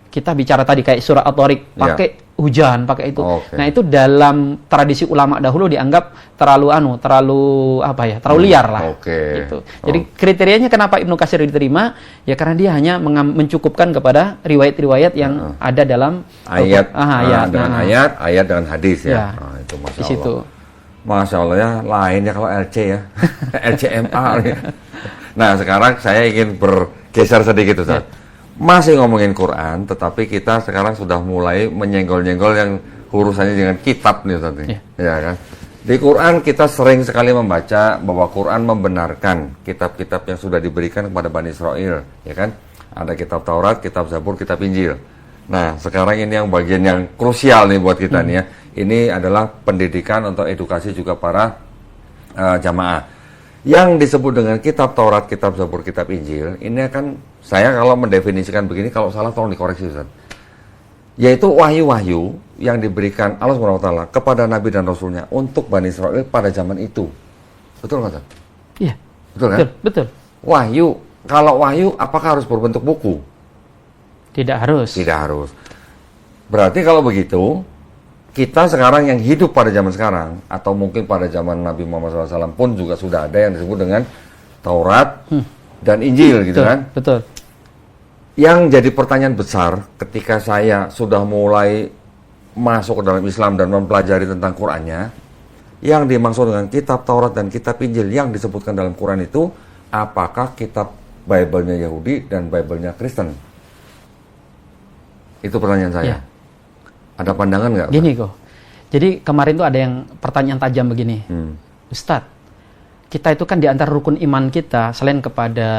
kita bicara tadi kayak surah At-Tariq pakai hujan, pakai itu. Nah, itu dalam tradisi ulama dahulu dianggap terlalu terlalu liar lah. Gitu. Jadi kriterianya kenapa Ibnu Katsir diterima? Ya karena dia hanya mencukupkan kepada riwayat-riwayat yang ada dalam ayat dengan hadis ya. Nah, itu Masya Allah. Situ. Masya Allah ya, lainnya kalau LC ya. LCMA. Nah, sekarang saya ingin bergeser sedikit, Ustaz. Masih ngomongin Quran, tetapi kita sekarang sudah mulai menyenggol-nyenggol yang urusannya dengan kitab nih, Ustaz. Ya kan? Di Quran kita sering sekali membaca bahwa Quran membenarkan kitab-kitab yang sudah diberikan kepada Bani Israel, ya kan? Ada kitab Taurat, kitab Zabur, kitab Injil. Nah, sekarang ini yang bagian yang krusial nih buat kita nih ya. Ini adalah pendidikan untuk edukasi juga para jamaah. Yang disebut dengan kitab Taurat, kitab Zabur, kitab Injil, ini akan saya kalau mendefinisikan begini, kalau salah tolong dikoreksi, Ustaz. Yaitu wahyu-wahyu yang diberikan Allah SWT kepada Nabi dan Rasulnya untuk Bani Israel pada zaman itu. Betul nggak, Ustaz? Iya. Betul kan? Betul. Wahyu, kalau wahyu apakah harus berbentuk buku? Tidak harus. Tidak harus. Berarti kalau begitu, kita sekarang yang hidup pada zaman sekarang, atau mungkin pada zaman Nabi Muhammad SAW pun juga sudah ada yang disebut dengan Taurat dan Injil, gitu kan? Betul. Yang jadi pertanyaan besar ketika saya sudah mulai masuk ke dalam Islam dan mempelajari tentang Qurannya, yang dimaksud dengan kitab Taurat dan kitab Injil yang disebutkan dalam Quran itu, apakah kitab Bible-nya Yahudi dan Bible-nya Kristen? Itu pertanyaan saya. Ada pandangan nggak? Gini kok. Jadi kemarin tuh ada yang pertanyaan tajam begini. Ustadz, kita itu kan di antara rukun iman kita selain kepada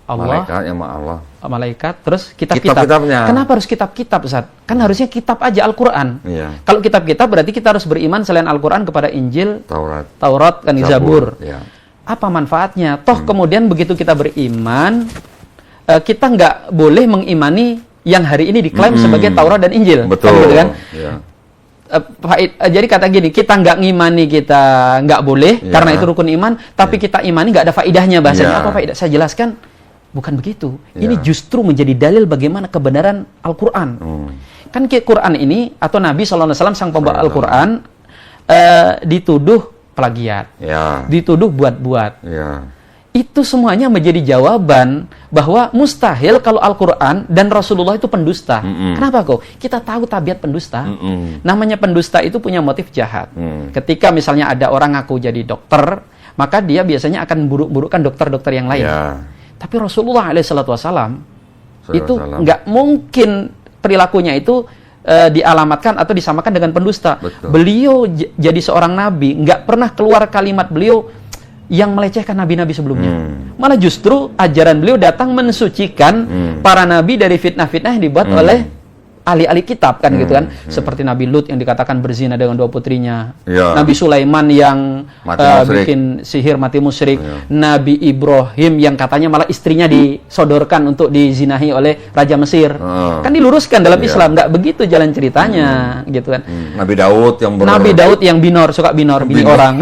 Allah, malaikat, terus kitab-kitabnya. Kenapa harus kitab-kitab, Ustadz? Kan harusnya kitab aja Al-Quran. Kalau kitab-kitab berarti kita harus beriman selain Al-Quran kepada Injil, Taurat kan Zabur. Apa manfaatnya? Toh kemudian begitu kita beriman, kita nggak boleh mengimani yang hari ini diklaim sebagai Taurat dan Injil. Betul. Kan? Jadi kata gini, kita nggak ngimani, kita nggak boleh karena itu rukun iman, tapi kita imani nggak ada faidahnya. Bahasanya apa faidah? Saya jelaskan, bukan begitu. Ini justru menjadi dalil bagaimana kebenaran Al-Quran. Kan Quran ini atau Nabi SAW sang pembawa Al-Quran dituduh plagiat, dituduh buat-buat. Itu semuanya menjadi jawaban bahwa mustahil kalau Al-Quran dan Rasulullah itu pendusta. Kenapa kok? Kita tahu tabiat pendusta. Namanya pendusta itu punya motif jahat. Ketika misalnya ada orang ngaku jadi dokter, maka dia biasanya akan buruk-burukkan dokter-dokter yang lain. Tapi Rasulullah SAW itu nggak mungkin perilakunya itu dialamatkan atau disamakan dengan pendusta. Beliau jadi seorang nabi, nggak pernah keluar kalimat beliau yang melecehkan nabi-nabi sebelumnya. Malah justru ajaran beliau datang mensucikan para nabi dari fitnah-fitnah yang dibuat oleh ahli-ahli kitab kan gitu kan. Seperti Nabi Lut yang dikatakan berzina dengan 2 putrinya. Ya. Nabi Sulaiman yang Mati musyrik. bikin sihir mati musyrik. Ya. Nabi Ibrahim yang katanya malah istrinya disodorkan untuk dizinahi oleh Raja Mesir. Kan diluruskan dalam Ya. Islam, nggak begitu jalan ceritanya gitu kan. Nabi Daud yang Nabi Daud yang binor, suka binor, bini orang.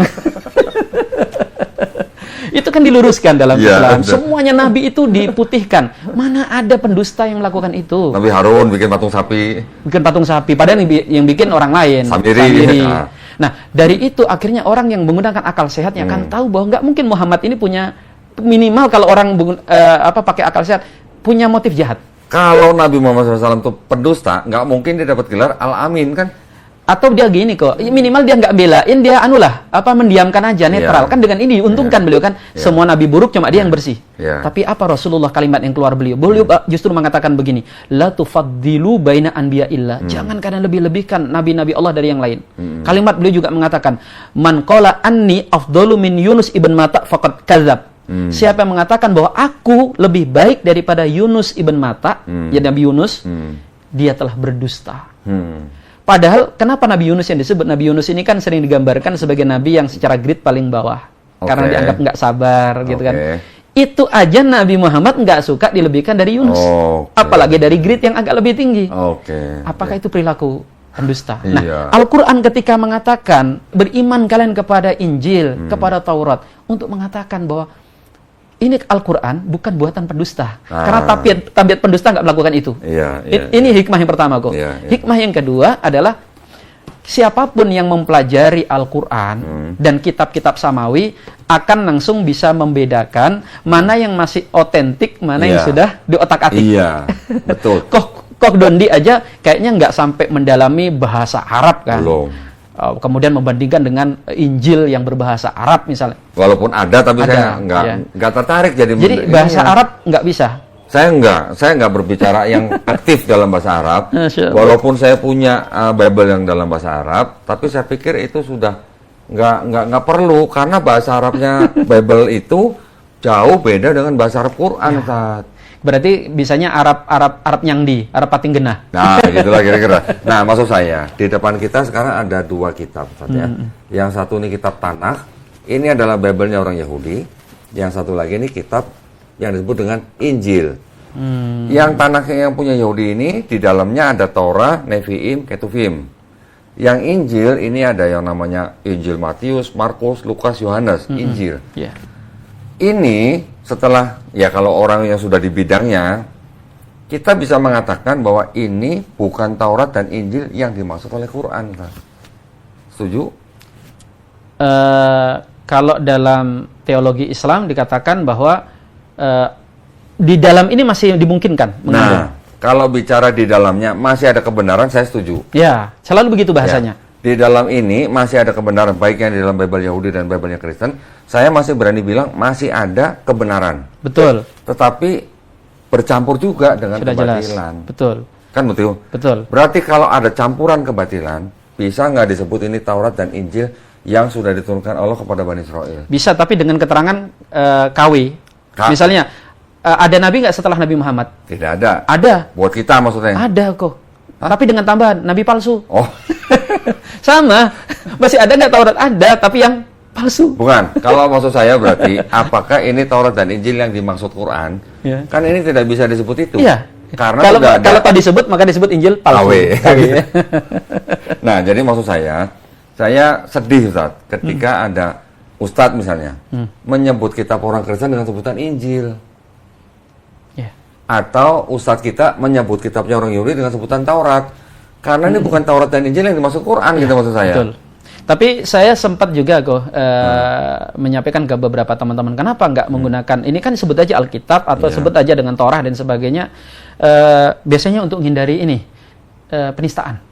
Itu kan diluruskan dalam Ya, Islam. betul. Semuanya Nabi itu diputihkan. Mana ada pendusta yang melakukan itu? Nabi Harun bikin patung sapi. Bikin patung sapi, padahal yang bikin orang lain. Samiri. Nah, dari itu akhirnya orang yang menggunakan akal sehatnya akan tahu bahwa nggak mungkin Muhammad ini punya, minimal kalau orang pakai akal sehat, punya motif jahat. Kalau Nabi Muhammad SAW itu pendusta, nggak mungkin dia dapat gelar Al-Amin kan? Atau dia gini kok, minimal dia nggak belain, dia mendiamkan aja, netral. Kan dengan ini diuntungkan beliau kan. Semua nabi buruk, cuma dia yang bersih. Tapi apa Rasulullah kalimat yang keluar beliau? Beliau justru mengatakan begini, la tufaddilu baina anbiya'illah. Jangan kalian lebih-lebihkan nabi-nabi Allah dari yang lain. Kalimat beliau juga mengatakan, man qala anni afdalu min Yunus ibn Matta faqad kadzab. Siapa yang mengatakan bahwa aku lebih baik daripada Yunus ibn Matta, ya Nabi Yunus, dia telah berdusta. Padahal kenapa Nabi Yunus yang disebut Nabi Yunus ini kan sering digambarkan sebagai nabi yang secara grade paling bawah. Karena dianggap nggak sabar gitu kan. Itu aja Nabi Muhammad nggak suka dilebihkan dari Yunus. Apalagi dari grade yang agak lebih tinggi. Apakah itu perilaku pendusta? Nah, Al-Quran ketika mengatakan beriman kalian kepada Injil, kepada Taurat, untuk mengatakan bahwa ini Al-Quran bukan buatan pendusta. Karena tabiat pendusta nggak melakukan itu. Ini hikmah yang pertama kok. Hikmah yang kedua adalah siapapun yang mempelajari Al-Quran dan kitab-kitab samawi akan langsung bisa membedakan mana yang masih otentik, mana yang sudah diotak-atik. Iya, betul. Kok Dondi aja kayaknya nggak sampai mendalami bahasa Arab kan. Belum. Kemudian membandingkan dengan Injil yang berbahasa Arab misalnya. Walaupun ada, tapi saya nggak tertarik jadi bahasa Arab nggak bisa. Saya nggak berbicara yang aktif dalam bahasa Arab. Walaupun saya punya Bible yang dalam bahasa Arab, tapi saya pikir itu sudah nggak perlu karena bahasa Arabnya Bible itu jauh beda dengan bahasa Arab Quran, Ustaz. Berarti bisanya Arab Nyangdi, Arab Pating Genah. Nah, gitulah kira-kira. Nah, maksud saya, di depan kita sekarang ada 2 kitab, Ustaz, ya. Yang satu ini kitab Tanakh, ini adalah Bible-nya orang Yahudi. Yang satu lagi ini kitab yang disebut dengan Injil. Yang Tanakh yang punya Yahudi ini, di dalamnya ada Torah, Nevi'im, Ketuvim. Yang Injil, ini ada yang namanya Injil Matius, Markus, Lukas, Yohanes, Injil. Ini setelah, ya kalau orang yang sudah di bidangnya, kita bisa mengatakan bahwa ini bukan Taurat dan Injil yang dimaksud oleh Quran. Setuju? Kalau dalam teologi Islam dikatakan bahwa di dalam ini masih dimungkinkan mengandung. Nah, kalau bicara di dalamnya masih ada kebenaran, saya setuju. Ya, selalu begitu bahasanya. Di dalam ini masih ada kebenaran, baik yang di dalam Bible Yahudi dan Bible-nya Kristen. Saya masih berani bilang masih ada kebenaran. Betul. Tetapi bercampur juga dengan sudah kebatilan. Jelas. Betul. Kan betul? Betul. Berarti kalau ada campuran kebatilan, bisa nggak disebut ini Taurat dan Injil yang sudah diturunkan Allah kepada Bani Israel? Bisa, tapi dengan keterangan KW. Misalnya, ada Nabi nggak setelah Nabi Muhammad? Tidak ada. Ada. Buat kita maksudnya? Ada kok. Tapi dengan tambahan, Nabi palsu. Oh. Sama. Masih ada nggak Taurat? Ada, tapi yang palsu. Bukan. Kalau maksud saya berarti, apakah ini Taurat dan Injil yang dimaksud Quran? Kan ini tidak bisa disebut itu. Iya. Karena kalau tadi disebut, maka disebut Injil palsu. KW. Nah, jadi maksud saya sedih, Ustaz, ketika ada Ustadz misalnya menyebut kitab orang Kristen dengan sebutan Injil. Atau Ustadz kita menyebut kitabnya orang Yahudi dengan sebutan Taurat. Karena ini bukan Taurat dan Injil yang dimaksud Quran, gitu maksud saya. Betul. Tapi saya sempat juga menyampaikan ke beberapa teman-teman, kenapa nggak menggunakan, ini kan sebut aja Alkitab atau sebut aja dengan Torah dan sebagainya, biasanya untuk menghindari ini, penistaan.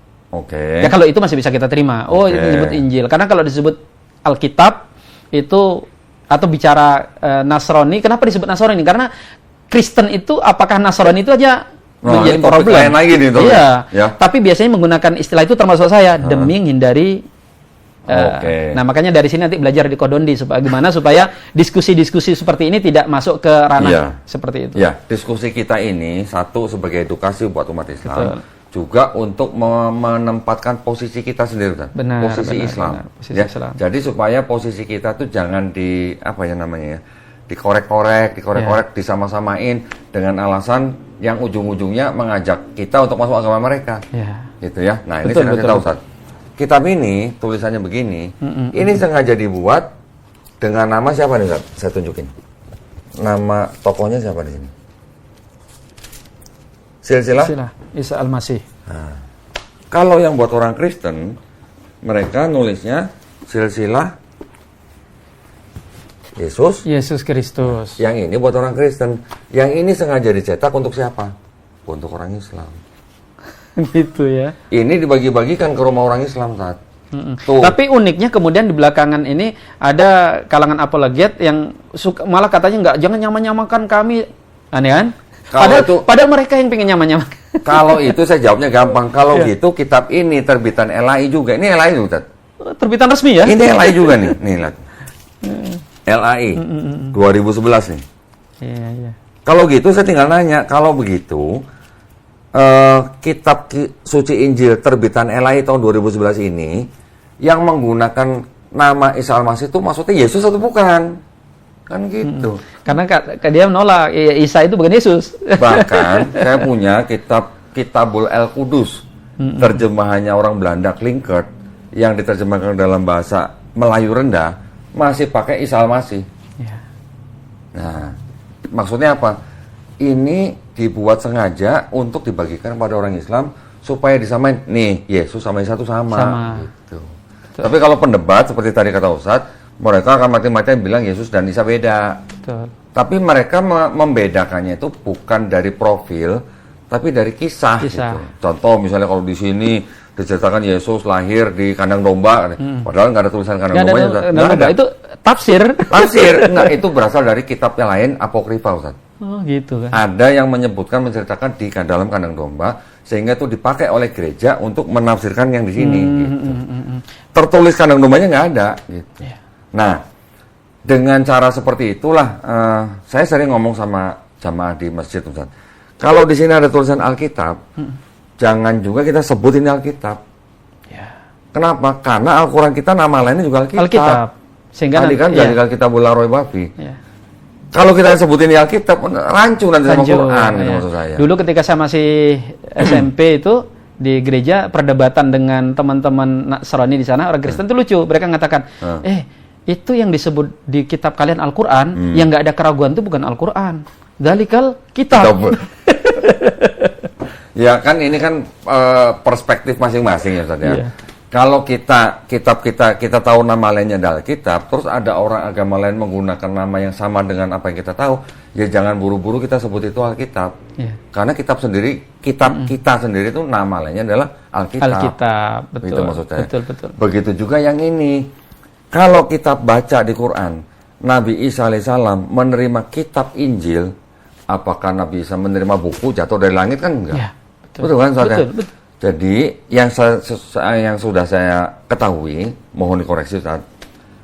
Ya kalau itu masih bisa kita terima. Oh, itu disebut Injil. Karena kalau disebut Alkitab, itu, atau bicara Nasrani, kenapa disebut Nasrani? Karena Kristen itu, apakah Nasrani itu aja menjadi problem lagi nih, tapi biasanya menggunakan istilah itu termasuk saya demi menghindari. Nah, makanya dari sini nanti belajar di Kodondi supaya diskusi-diskusi seperti ini tidak masuk ke ranah seperti itu. Ya, diskusi kita ini satu sebagai edukasi buat umat Islam. juga untuk menempatkan posisi kita sendiri, Ustaz. Posisi Islam. Posisi ya. Islam. Jadi supaya posisi kita tuh jangan dikorek-korek, disama-samain dengan alasan yang ujung-ujungnya mengajak kita untuk masuk agama mereka. Gitu ya. Nah, ini saya kasih tahu, Ustaz. Kitab ini tulisannya begini. Ini sengaja dibuat dengan nama siapa nih, Ustaz? Saya tunjukin. Nama tokohnya siapa di sini? Silsilah Isa Al-Masih. Nah, kalau yang buat orang Kristen, mereka nulisnya silsilah Yesus Kristus. Yang ini buat orang Kristen. Yang ini sengaja dicetak untuk siapa? Untuk orang Islam. Gitu ya. Ini dibagi-bagikan ke rumah orang Islam, saat. Tapi uniknya kemudian di belakangan ini ada kalangan apologet yang malah katanya jangan nyamakan kami, aneh kan? Padahal mereka yang pengen nyaman-nyaman. Kalau itu saya jawabnya gampang. Kalau gitu kitab ini terbitan LAI juga. Ini LAI juga, Ustaz. Terbitan resmi ya? Ini LAI juga nih. Nih lihat. LAI 2011 nih. Iya. Kalau gitu saya tinggal nanya, kalau begitu kitab suci Injil terbitan LAI tahun 2011 ini yang menggunakan nama Isa Al-Masih itu maksudnya Yesus atau bukan? Kan gitu. Karena dia menolak Isa itu bukan Yesus. Bahkan saya punya Kitabul El-Qudus, terjemahannya orang Belanda Klinkert, yang diterjemahkan dalam bahasa Melayu rendah, masih pakai Isa Al-Masih. Ya. Nah, maksudnya apa? Ini dibuat sengaja untuk dibagikan pada orang Islam supaya disamain. Nih, Yesus sama Isa itu sama. Gitu. Tapi kalau pendebat seperti tadi kata Ustadz, mereka akan mati-matian bilang Yesus dan Isa beda. Betul. Tapi mereka membedakannya itu bukan dari profil, tapi dari kisah. Gitu. Contoh misalnya kalau di sini diceritakan Yesus lahir di kandang domba, padahal nggak ada tulisan kandang domba. Nggak ada. Itu tafsir. Nggak, itu berasal dari kitab yang lain, apokrifa, Ustaz. Oh gitu kan. Ada yang menceritakan di dalam kandang domba, sehingga itu dipakai oleh gereja untuk menafsirkan yang di sini. Gitu. Tertulis kandang dombanya nggak ada. Gitu. Yeah. Nah, dengan cara seperti itulah saya sering ngomong sama jamaah di masjid, Ustaz. Kalau di sini ada tulisan Alkitab, jangan juga kita sebut ini Alkitab. Yeah. Kenapa? Karena Al-Quran kita nama lainnya juga Alkitab. Sehingga tadi kan jadi Alkitabul Laroy Bafi. Yeah. Kalau kita sebutin ini Alkitab, rancu nanti sama Quran, gitu maksud saya. Dulu ketika saya masih SMP itu, di gereja perdebatan dengan teman-teman Nasrani di sana, orang Kristen itu lucu. Mereka mengatakan, itu yang disebut di kitab kalian Al-Quran, yang nggak ada keraguan itu bukan Al-Quran. Dalikal kitab. Ya kan ini kan perspektif masing-masing ya Ustaz ya. Yeah. Kalau kita tahu nama lainnya adalah Alkitab, terus ada orang agama lain menggunakan nama yang sama dengan apa yang kita tahu, ya jangan buru-buru kita sebut itu Alkitab. Yeah. Karena kita sendiri itu nama lainnya adalah Alkitab. Betul. Itu maksud saya. Betul. Begitu juga yang ini. Kalau kita baca di Quran, Nabi Isa alaihissalam menerima kitab Injil, apakah Nabi Isa menerima buku jatuh dari langit? Kan enggak. Ya, betul kan Ustaz? Betul. Jadi yang sudah saya ketahui, mohon dikoreksi Ustaz,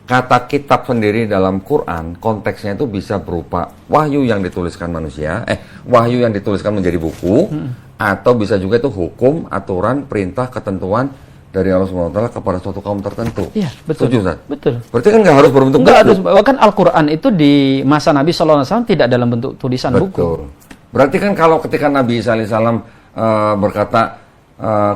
kata kitab sendiri dalam Quran konteksnya itu bisa berupa wahyu yang dituliskan manusia, wahyu yang dituliskan menjadi buku, atau bisa juga itu hukum, aturan, perintah, ketentuan dari Allah SWT kepada suatu kaum tertentu. Iya, betul. Setuju, Ustaz? Betul. Berarti kan nggak harus berbentuk buku. Bahkan Al-Quran itu di masa Nabi SAW tidak dalam bentuk tulisan buku. Berarti kan kalau ketika Nabi Isa alaihissalam berkata,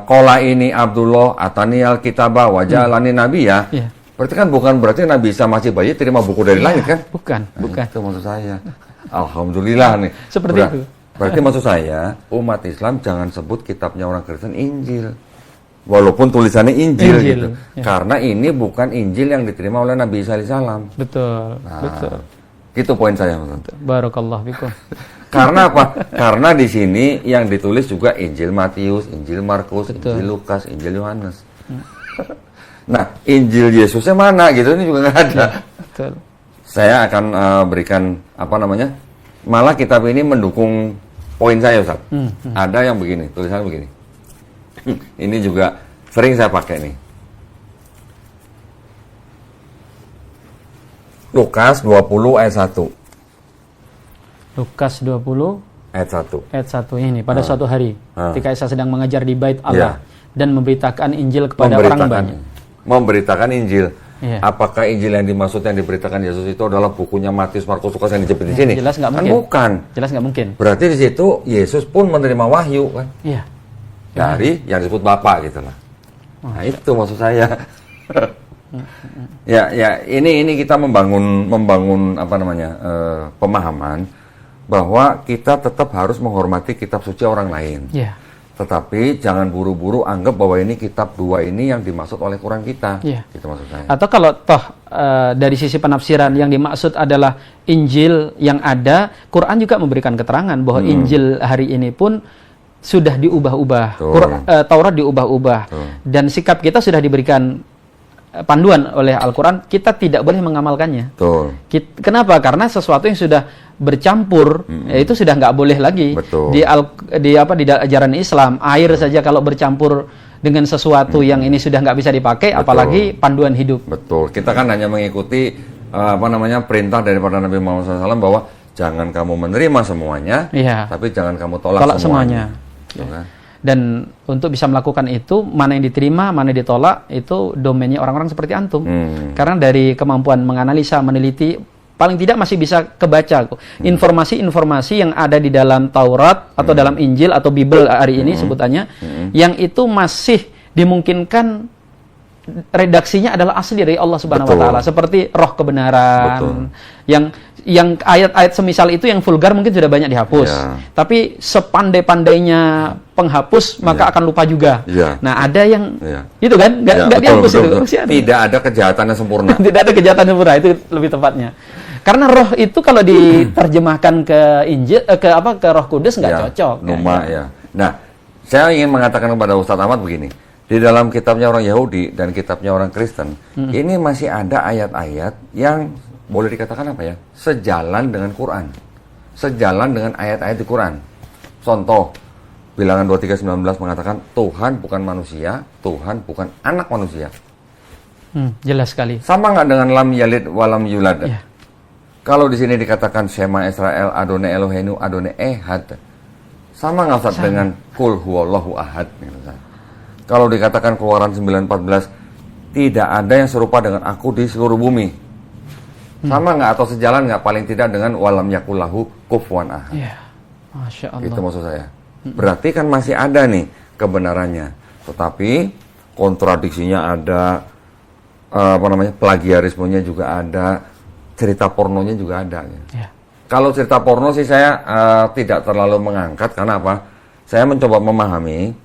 Kola ini Abdullah atani al-kitabah wajalani nabi ya. Berarti kan bukan berarti Nabi Isa masih bayi terima buku dari langit kan? Bukan. Itu maksud saya. Alhamdulillah nih. Seperti itu. Berarti maksud saya umat Islam jangan sebut kitabnya orang Kristen Injil. Walaupun tulisannya Injil gitu. Ya. Karena ini bukan Injil yang diterima oleh Nabi Isa alaihissalam. Betul. Itu poin saya. Barakallahu fikum. Karena apa? Karena di sini yang ditulis juga Injil Matius, Injil Markus, Injil Lukas, Injil Yohanes. Nah, Injil Yesusnya mana gitu ini juga nggak ada. Betul. Saya akan berikan malah kitab ini mendukung poin saya, Ustaz. Ada yang begini, tulisannya begini. Ini juga sering saya pakai nih. Lukas 20 ayat 1. Lukas 20 Ayat 1. Ayat 1 ini, pada suatu hari ketika Isa sedang mengajar di Bait Allah dan memberitakan Injil kepada orang banyak. Memberitakan Injil. Iya. Apakah Injil yang dimaksud yang diberitakan Yesus itu adalah bukunya Matius, Markus, Lukas yang dijepit di sini? Jelas nggak Kan mungkin. bukan. Jelas nggak mungkin. Berarti di situ Yesus pun menerima wahyu kan Iya. dari yang disebut Bapa gitu lah. Nah itu maksud saya. ya ini kita membangun apa namanya pemahaman bahwa kita tetap harus menghormati kitab suci orang lain. Iya. Tetapi jangan buru-buru anggap bahwa ini kitab 2 ini yang dimaksud oleh Quran kita. Iya. Gitu maksud saya. Atau kalau toh dari sisi penafsiran yang dimaksud adalah Injil yang ada, Quran juga memberikan keterangan bahwa Injil hari ini pun sudah diubah-ubah. Taurat diubah-ubah. Dan sikap kita sudah diberikan panduan oleh Al-Quran, kita tidak boleh mengamalkannya. Betul. Kenapa? Karena sesuatu yang sudah bercampur, itu sudah nggak boleh lagi. Betul. Di ajaran Islam, air saja kalau bercampur dengan sesuatu yang ini sudah nggak bisa dipakai, Betul. apalagi panduan hidup. Betul. Kita kan hanya mengikuti perintah daripada Nabi Muhammad SAW bahwa jangan kamu menerima semuanya, Iya. tapi jangan kamu tolak semuanya. Gitu kan? Dan untuk bisa melakukan itu, mana yang diterima, mana yang ditolak, itu domainnya orang-orang seperti antum. Karena dari kemampuan menganalisa, meneliti, paling tidak masih bisa kebaca informasi-informasi yang ada di dalam Taurat atau dalam Injil atau Bible hari ini sebutannya, yang itu masih dimungkinkan redaksinya adalah asli dari Allah Subhanahu wa taala, seperti roh kebenaran. Yang ayat-ayat semisal itu yang vulgar mungkin sudah banyak dihapus. Tapi sepandai-pandainya penghapus maka akan lupa juga. Nah, ada yang itu kan enggak dihapus itu. Tidak ada kejahatan yang sempurna. Tidak ada kejahatan yang sempurna, itu lebih tepatnya. Karena roh itu kalau diterjemahkan ke Injil ke Roh Kudus nggak cocok. Nah, saya ingin mengatakan kepada Ustadz Ahmad begini. Di dalam kitabnya orang Yahudi dan kitabnya orang Kristen, ini masih ada ayat-ayat yang boleh dikatakan apa ya? Sejalan dengan Quran. Sejalan dengan ayat-ayat di Quran. Contoh, Bilangan 23:19 mengatakan Tuhan bukan manusia, Tuhan bukan anak manusia. Jelas sekali. Sama nggak dengan lam yalid walam yulad? Kalau di sini dikatakan Shema Israel, Adonai Eloheinu, Adonai Ehad. Sama nggak Ustaz dengan Kul huwallahu ahad? Kalau dikatakan Keluaran 9:14, tidak ada yang serupa dengan aku di seluruh bumi. Sama nggak atau sejalan nggak paling tidak dengan walam yakullahu kufuwan ahad? Masya Allah. Itu maksud saya. Berarti kan masih ada nih kebenarannya. Tetapi kontradiksinya ada, plagiarismenya juga ada, cerita pornonya juga ada. Kalau cerita porno sih saya tidak terlalu mengangkat, karena apa? Saya mencoba memahami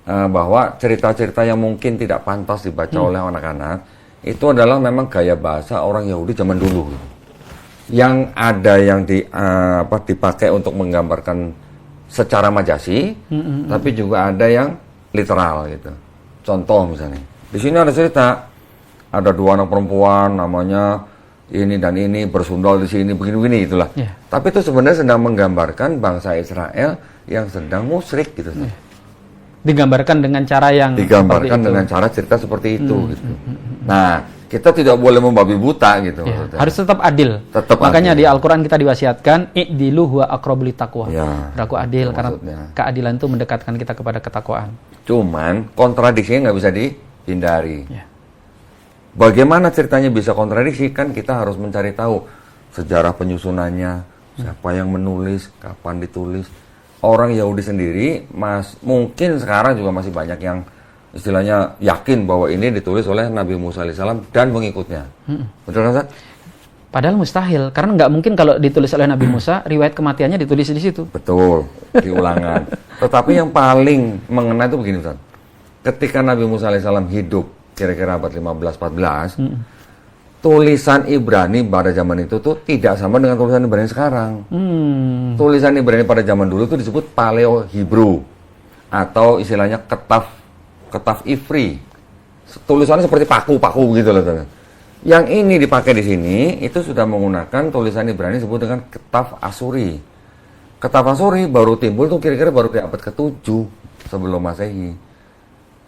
bahwa cerita-cerita yang mungkin tidak pantas dibaca oleh anak-anak itu adalah memang gaya bahasa orang Yahudi zaman dulu, yang ada yang dipakai untuk menggambarkan secara majasi, tapi juga ada yang literal gitu. Contoh misalnya, di sini ada cerita, ada 2 anak perempuan namanya ini dan ini bersundal di sini begini-begini itulah. Tapi itu sebenarnya sedang menggambarkan bangsa Israel yang sedang musyrik gitu. Digambarkan dengan cara yang dengan cara cerita seperti itu gitu. Nah, kita tidak boleh membabi buta gitu. Harus tetap adil. Makanya di Al-Quran kita diwasiatkan i'dilu huwa aqrabu littaqwa. Berlaku adil karena keadilan itu mendekatkan kita kepada ketakwaan. Cuman kontradiksinya nggak bisa dihindari. Bagaimana ceritanya bisa kontradiksi? Kan kita harus mencari tahu sejarah penyusunannya, siapa yang menulis, kapan ditulis. Orang Yahudi sendiri, mungkin sekarang juga masih banyak yang istilahnya yakin bahwa ini ditulis oleh Nabi Musa alaihissalam dan pengikutnya. Betul kan, Ustaz? Padahal mustahil, karena nggak mungkin kalau ditulis oleh Nabi Musa, riwayat kematiannya ditulis di situ. Betul, di Ulangan. Tetapi yang paling mengena itu begini, Ustaz. Ketika Nabi Musa alaihissalam hidup, kira-kira abad 15-14, tulisan Ibrani pada zaman itu tuh tidak sama dengan tulisan Ibrani sekarang. Tulisan Ibrani pada zaman dulu tuh disebut Paleo Hebrew, atau istilahnya ketaf Ivri. Tulisannya seperti paku-paku gitu loh. Yang ini dipakai di sini itu sudah menggunakan tulisan Ibrani disebut dengan ketaf Asuri. Ketaf Asuri baru timbul tuh kira-kira baru di abad ke-7 sebelum Masehi.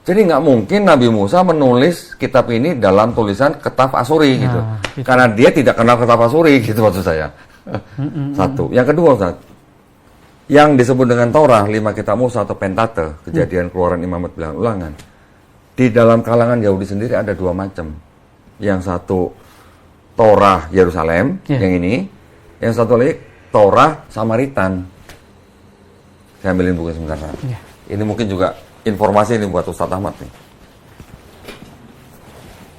Jadi nggak mungkin Nabi Musa menulis kitab ini dalam tulisan ketaf Asuri gitu. Karena dia tidak kenal ketaf Asuri gitu maksud saya. Satu. Yang kedua, Ustaz, Yang disebut dengan Torah, 5 kitab Musa atau Pentateuch, Kejadian, Keluaran, Imamat, Bilangan, Ulangan. Di dalam kalangan Yahudi sendiri ada 2 macam. Yang satu Torah Yerusalem, yang ini. Yang satu lagi Torah Samaritan. Saya ambilin buku sebentar. Ini mungkin juga informasi ini buat Ustadz Ahmad nih.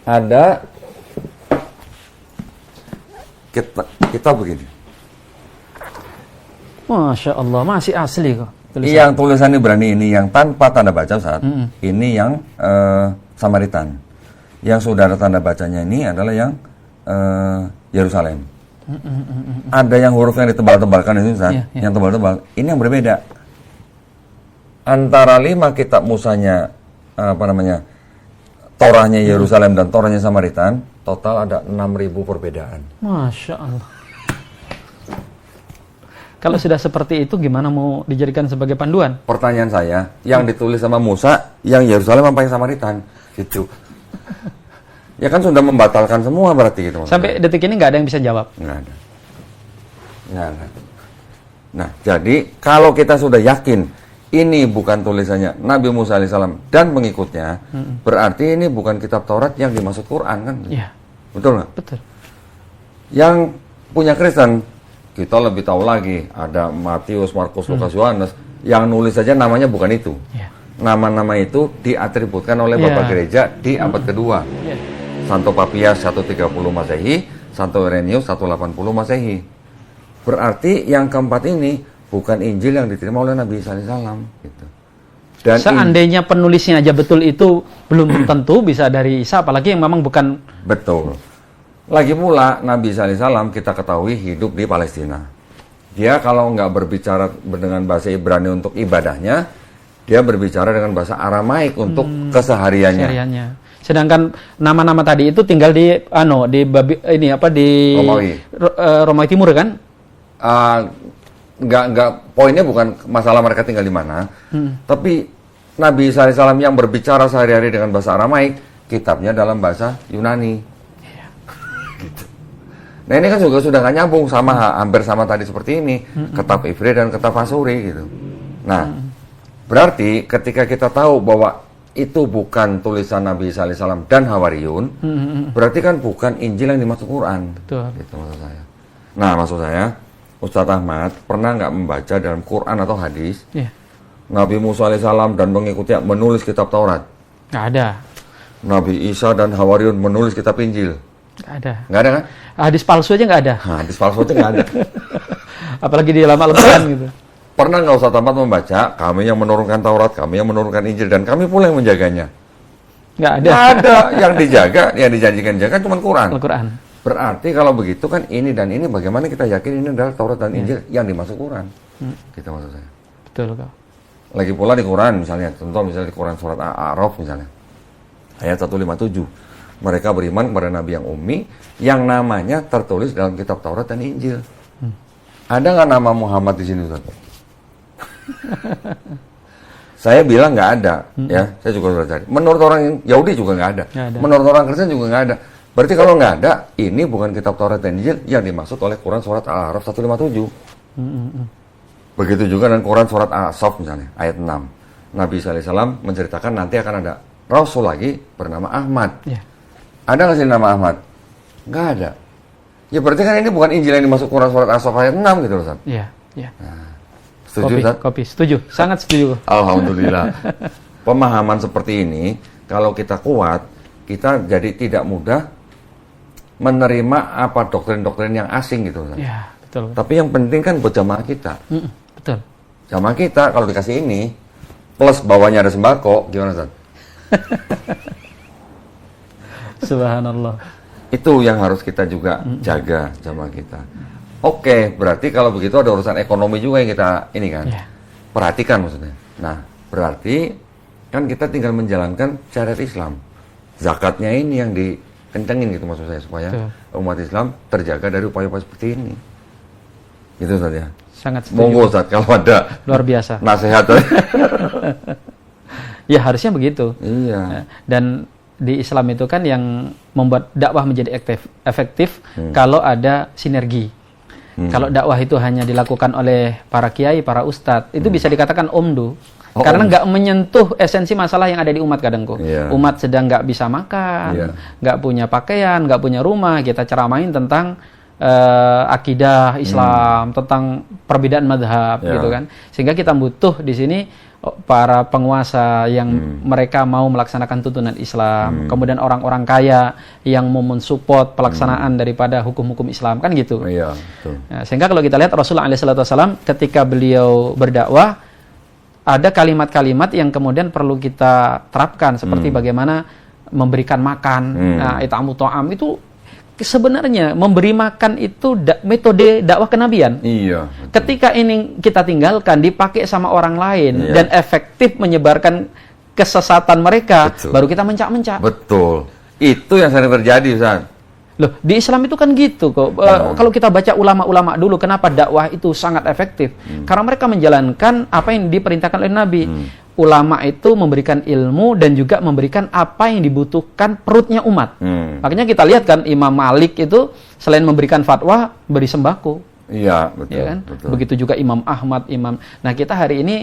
Ada kita begini. Masya Allah, masih asli kok. Yang tulisan Ibrani ini yang tanpa tanda baca, Ustaz. Ini yang Samaritan. Yang saudara tanda bacanya ini adalah yang Yerusalem. Ada yang huruf yang ditebal-tebalkan itu, Ustaz. Yang tebal-tebal. Ini yang berbeda. Antara 5 kitab Musanya, Torahnya Yerusalem dan Torahnya Samaritan, total ada 6.000 perbedaan. Masya Allah. Kalau sudah seperti itu, gimana mau dijadikan sebagai panduan? Pertanyaan saya, yang ditulis sama Musa, yang Yerusalem apa yang Samaritan? Gitu. Ya kan sudah membatalkan semua berarti gitu. Sampai detik ini nggak ada yang bisa jawab? Nggak ada. Nggak ada. Nah, jadi kalau kita sudah yakin ini bukan tulisannya Nabi Musa alaihissalam dan pengikutnya, berarti ini bukan kitab Taurat yang dimaksud Quran kan? Iya. Betul nggak? Betul. Yang punya Kristen, kita lebih tahu lagi. Ada Matius, Markus, Lukas, Yohanes. Yang nulis saja namanya bukan itu. Nama-nama itu diatributkan oleh Bapak Gereja di abad kedua. Santo Papias 130 Masehi, Santo Irenaeus 180 Masehi. Berarti yang keempat ini bukan Injil yang diterima oleh Nabi Isa alaihissalam. Gitu. Dan seandainya penulisnya aja betul itu belum tentu bisa dari Isa, apalagi yang memang bukan. Betul. Lagi pula Nabi Isa alaihissalam kita ketahui hidup di Palestina. Dia kalau nggak berbicara dengan bahasa Ibrani untuk ibadahnya, dia berbicara dengan bahasa Aramaik untuk kesehariannya. Sedangkan nama-nama tadi itu tinggal di Romawi Timur kan? Nggak, poinnya bukan masalah mereka tinggal di mana, tapi Nabi Isa alaihissalam yang berbicara sehari-hari dengan bahasa Aramaik, kitabnya dalam bahasa Yunani. Gitu. Nah ini kan juga sudah nggak nyambung sama hampir sama tadi seperti ini, kitab Ivri dan kitab Asuri gitu. Nah, berarti ketika kita tahu bahwa itu bukan tulisan Nabi Isa alaihissalam dan Hawariyun, berarti kan bukan Injil yang dimaksud Quran. Betul. Gitu maksud saya. Nah maksud saya, Ustadz Ahmad pernah nggak membaca dalam Quran atau hadis Nabi Musa alaihissalam dan pengikutnya menulis kitab Taurat? Nggak ada. Nabi Isa dan Hawariyun menulis kitab Injil? Nggak ada. Nggak ada kan? Hadis palsu aja nggak ada. Hadis palsu aja nggak ada. Apalagi di dalam Al-Quran gitu. Pernah nggak Ustadz Ahmad membaca, kami yang menurunkan Taurat, kami yang menurunkan Injil, dan kami pula yang menjaganya? Nggak ada. Nggak ada. Yang dijaga, yang dijanjikan jaga cuma Quran. Al-Quran. Berarti kalau begitu kan ini dan ini, bagaimana kita yakin ini adalah Taurat dan Injil yang dimaksud Quran? Gitu maksud saya. Betul kok. Lagi pula di Quran misalnya, contoh misalnya di Quran surat A'raf misalnya, ayat 157, mereka beriman kepada Nabi yang ummi, yang namanya tertulis dalam kitab Taurat dan Injil. Ada nggak nama Muhammad di sini, Ustaz? Saya bilang nggak ada, ya. Saya juga sudah cari. Menurut orang Yahudi juga nggak ada. Menurut orang Kristen juga nggak ada. Berarti kalau nggak ada, ini bukan kitab Taurat dan Injil yang dimaksud oleh Quran surat Al-A'raf 157. Begitu juga dengan Quran surat As-Saff misalnya, ayat 6. Nabi Isa alaihissalam menceritakan nanti akan ada Rasul lagi bernama Ahmad. Ada nggak sih nama Ahmad? Nggak ada. Ya berarti kan ini bukan Injil yang dimaksud Quran surat As-Saff ayat 6 gitu loh, Ustaz. Iya, iya. Nah, setuju, Ustaz? Kopi, setuju. Sangat setuju. Alhamdulillah. Pemahaman seperti ini, kalau kita kuat, kita jadi tidak mudah menerima apa doktrin-doktrin yang asing gitu, Ustaz. Iya, betul. Tapi yang penting kan buat jamaah kita. Betul. Jamaah kita kalau dikasih ini, plus bawahnya ada sembako, gimana, Ustaz? Subhanallah. Itu yang harus kita juga jaga jamaah kita. Oke, berarti kalau begitu ada urusan ekonomi juga yang kita ini kan. Perhatikan maksudnya. Nah, berarti kan kita tinggal menjalankan syariat Islam. Zakatnya ini yang dikencengin gitu maksud saya, supaya umat Islam terjaga dari upaya-upaya seperti ini. Gitu Ustaz ya. Sangat setuju. Monggo Ustaz kalau ada luar biasa nasihat. Ya harusnya begitu. Iya. Dan di Islam itu kan yang membuat dakwah menjadi efektif kalau ada sinergi. Kalau dakwah itu hanya dilakukan oleh para kiai, para ustadz, itu bisa dikatakan omdu. Oh, karena nggak menyentuh esensi masalah yang ada di umat kadang kok. Iya. Umat sedang nggak bisa makan, nggak punya pakaian, nggak punya rumah, kita ceramain tentang akidah Islam, tentang perbedaan madhab, gitu kan. Sehingga kita butuh di sini para penguasa yang mereka mau melaksanakan tuntunan Islam, kemudian orang-orang kaya yang mau mensupport pelaksanaan daripada hukum-hukum Islam, kan gitu. Iya, betul. Nah, sehingga kalau kita lihat Rasulullah SAW ketika beliau berdakwah, ada kalimat-kalimat yang kemudian perlu kita terapkan, seperti bagaimana memberikan makan. Nah, it'amu ta'am itu sebenarnya memberi makan itu metode dakwah kenabian. Iya. Betul. Ketika ini kita tinggalkan, dipakai sama orang lain dan efektif menyebarkan kesesatan mereka, baru kita mencak-mencak. Betul. Itu yang sering terjadi, Ustaz. Loh, di Islam itu kan gitu kok. Kalau kita baca ulama-ulama dulu, kenapa dakwah itu sangat efektif? Karena mereka menjalankan apa yang diperintahkan oleh Nabi. Ulama itu memberikan ilmu dan juga memberikan apa yang dibutuhkan perutnya umat. Makanya kita lihat kan Imam Malik itu selain memberikan fatwa, beri sembako. Iya, betul. Ya kan? Betul. Begitu juga Imam Ahmad, Nah, kita hari ini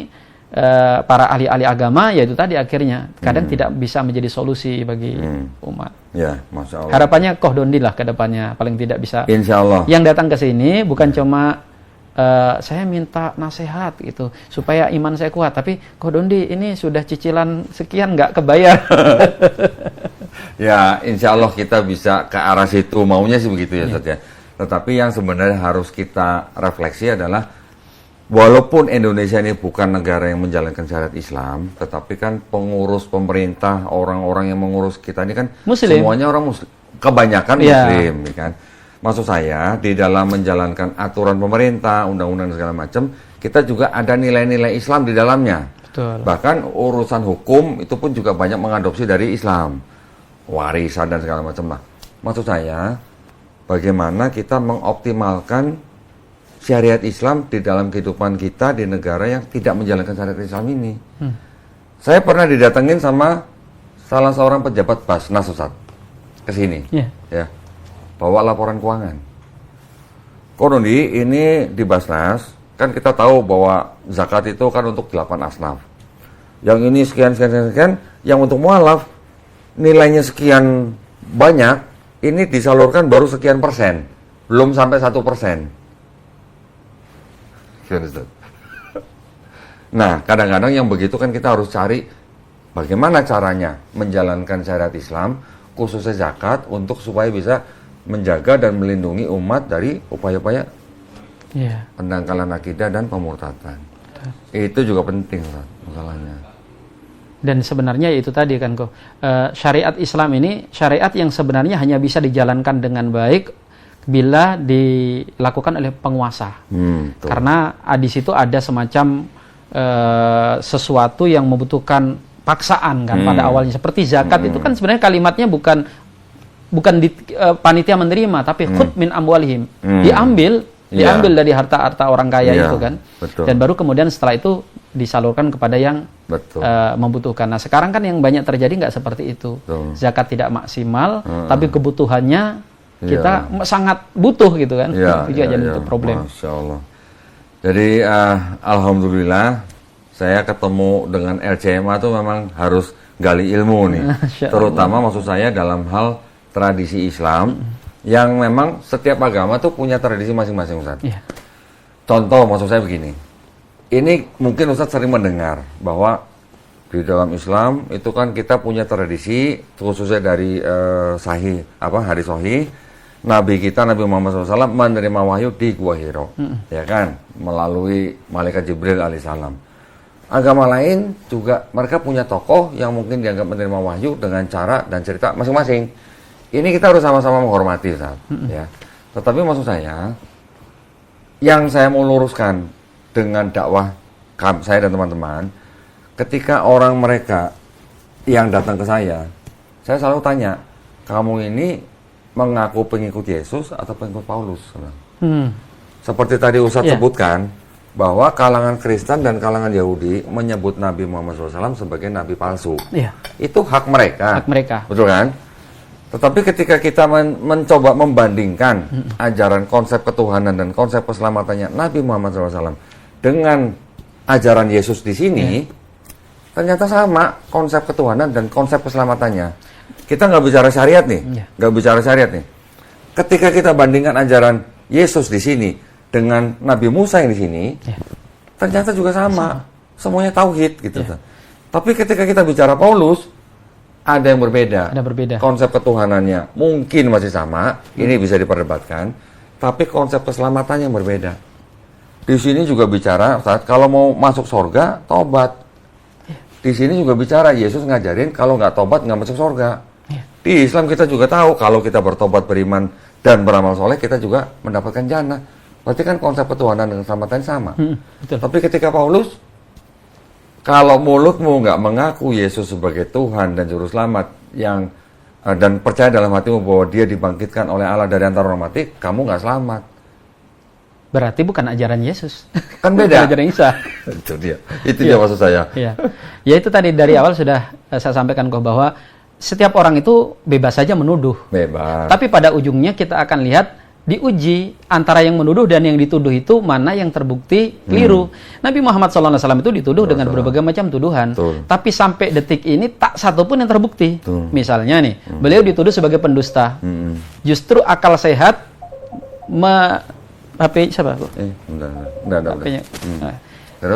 para ahli-ahli agama, yaitu tadi akhirnya kadang tidak bisa menjadi solusi bagi umat. Ya, Masya Allah. Harapannya Kohdondin lah ke depannya, paling tidak bisa. Insya Allah. Yang datang ke sini bukan cuma saya minta nasihat gitu supaya iman saya kuat, tapi Kohdondi ini sudah cicilan sekian nggak kebayar. Ya, insya Allah kita bisa ke arah situ, maunya sih begitu ya, Ustaz ya. Tetapi yang sebenarnya harus kita refleksi adalah walaupun Indonesia ini bukan negara yang menjalankan syariat Islam, tetapi kan pengurus pemerintah, orang-orang yang mengurus kita ini kan Muslim. Semuanya orang Muslim, kebanyakan Muslim, ya kan. Maksud saya, di dalam menjalankan aturan pemerintah, undang-undang segala macam, kita juga ada nilai-nilai Islam di dalamnya. Betul. Bahkan urusan hukum itu pun juga banyak mengadopsi dari Islam. Warisan dan segala macam lah. Maksud saya, bagaimana kita mengoptimalkan syariat Islam di dalam kehidupan kita di negara yang tidak menjalankan syariat Islam ini. Saya pernah didatengin sama salah seorang pejabat Basnas, Ustaz, ke sini. Ya. Bawa laporan keuangan. Kohdondi, ini di Basnas, kan kita tahu bahwa zakat itu kan untuk 8 asnaf. Yang ini sekian, yang untuk mualaf, nilainya sekian banyak, ini disalurkan baru sekian persen. Belum sampai 1%. Nah, kadang-kadang yang begitu kan kita harus cari bagaimana caranya menjalankan syariat Islam, khususnya zakat, untuk supaya bisa menjaga dan melindungi umat dari upaya-upaya pendangkalan akidah dan pemurtadan. Itu juga penting, masalahnya. Dan sebenarnya itu tadi kan kok, syariat Islam ini syariat yang sebenarnya hanya bisa dijalankan dengan baik bila dilakukan oleh penguasa. Karena di situ ada semacam sesuatu yang membutuhkan paksaan kan pada awalnya. Seperti zakat itu kan sebenarnya kalimatnya bukan panitia menerima, tapi khud min amwalihim, diambil dari harta-harta orang kaya itu kan. Betul. Dan baru kemudian setelah itu disalurkan kepada yang membutuhkan. Nah, sekarang kan yang banyak terjadi nggak seperti itu. Zakat tidak maksimal, tapi kebutuhannya kita sangat butuh gitu kan. Itu aja untuk problem. Masya Allah. Jadi alhamdulillah saya ketemu dengan LCMA tuh memang harus gali ilmu nih. Terutama maksud saya dalam hal tradisi Islam yang memang setiap agama tuh punya tradisi masing-masing, Ustaz. Contoh maksud saya begini. Ini mungkin Ustaz sering mendengar bahwa di dalam Islam itu kan kita punya tradisi khususnya dari hadis sahih, Nabi kita Nabi Muhammad SAW menerima wahyu di Gua Hiro, ya kan, melalui malaikat Jibril alaihissalam. Agama lain juga mereka punya tokoh yang mungkin dianggap menerima wahyu dengan cara dan cerita masing-masing. Ini kita harus sama-sama menghormati, Ustaz, ya. Tetapi maksud saya, yang saya mau luruskan dengan dakwah saya dan teman-teman, ketika orang mereka yang datang ke saya selalu tanya, kamu ini mengaku pengikut Yesus atau pengikut Paulus? Seperti tadi Ustaz sebutkan, bahwa kalangan Kristen dan kalangan Yahudi menyebut Nabi Muhammad SAW sebagai nabi palsu. Itu hak mereka. Hak mereka. Betul kan? Tetapi ketika kita mencoba membandingkan ajaran konsep ketuhanan dan konsep keselamatannya Nabi Muhammad SAW dengan ajaran Yesus di sini, ternyata sama konsep ketuhanan dan konsep keselamatannya. Kita nggak bicara syariat nih, nggak bicara syariat nih. Ketika kita bandingkan ajaran Yesus di sini dengan Nabi Musa yang di sini, ternyata juga sama. Semuanya tauhid gitu. Tapi ketika kita bicara Paulus, ada yang berbeda. Ada berbeda. Konsep ketuhanannya mungkin masih sama, ini bisa diperdebatkan, tapi konsep keselamatannya berbeda. Di sini juga bicara, Ustaz, kalau mau masuk surga, tobat. Di sini juga bicara, Yesus ngajarin kalau nggak tobat nggak masuk surga. Di Islam kita juga tahu kalau kita bertobat, beriman dan beramal soleh, kita juga mendapatkan jannah. Berarti kan konsep ketuhanan dan keselamatan sama. Betul. Tapi ketika Paulus, kalau mulutmu nggak mengaku Yesus sebagai Tuhan dan Juru Selamat yang dan percaya dalam hatimu bahwa Dia dibangkitkan oleh Allah dari antara orang mati, kamu nggak selamat. Berarti bukan ajaran Yesus. Kan beda. Ajaran Isa. Itu dia maksud saya. Iya. Ya itu tadi dari awal sudah saya sampaikan kok bahwa setiap orang itu bebas saja menuduh. Bebas. Tapi pada ujungnya kita akan lihat diuji antara yang menuduh dan yang dituduh itu mana yang terbukti keliru. Nabi Muhammad SAW itu dituduh dengan berbagai macam tuduhan. Tapi sampai detik ini tak satu pun yang terbukti. Misalnya nih, beliau dituduh sebagai pendusta. Justru akal sehat siapa?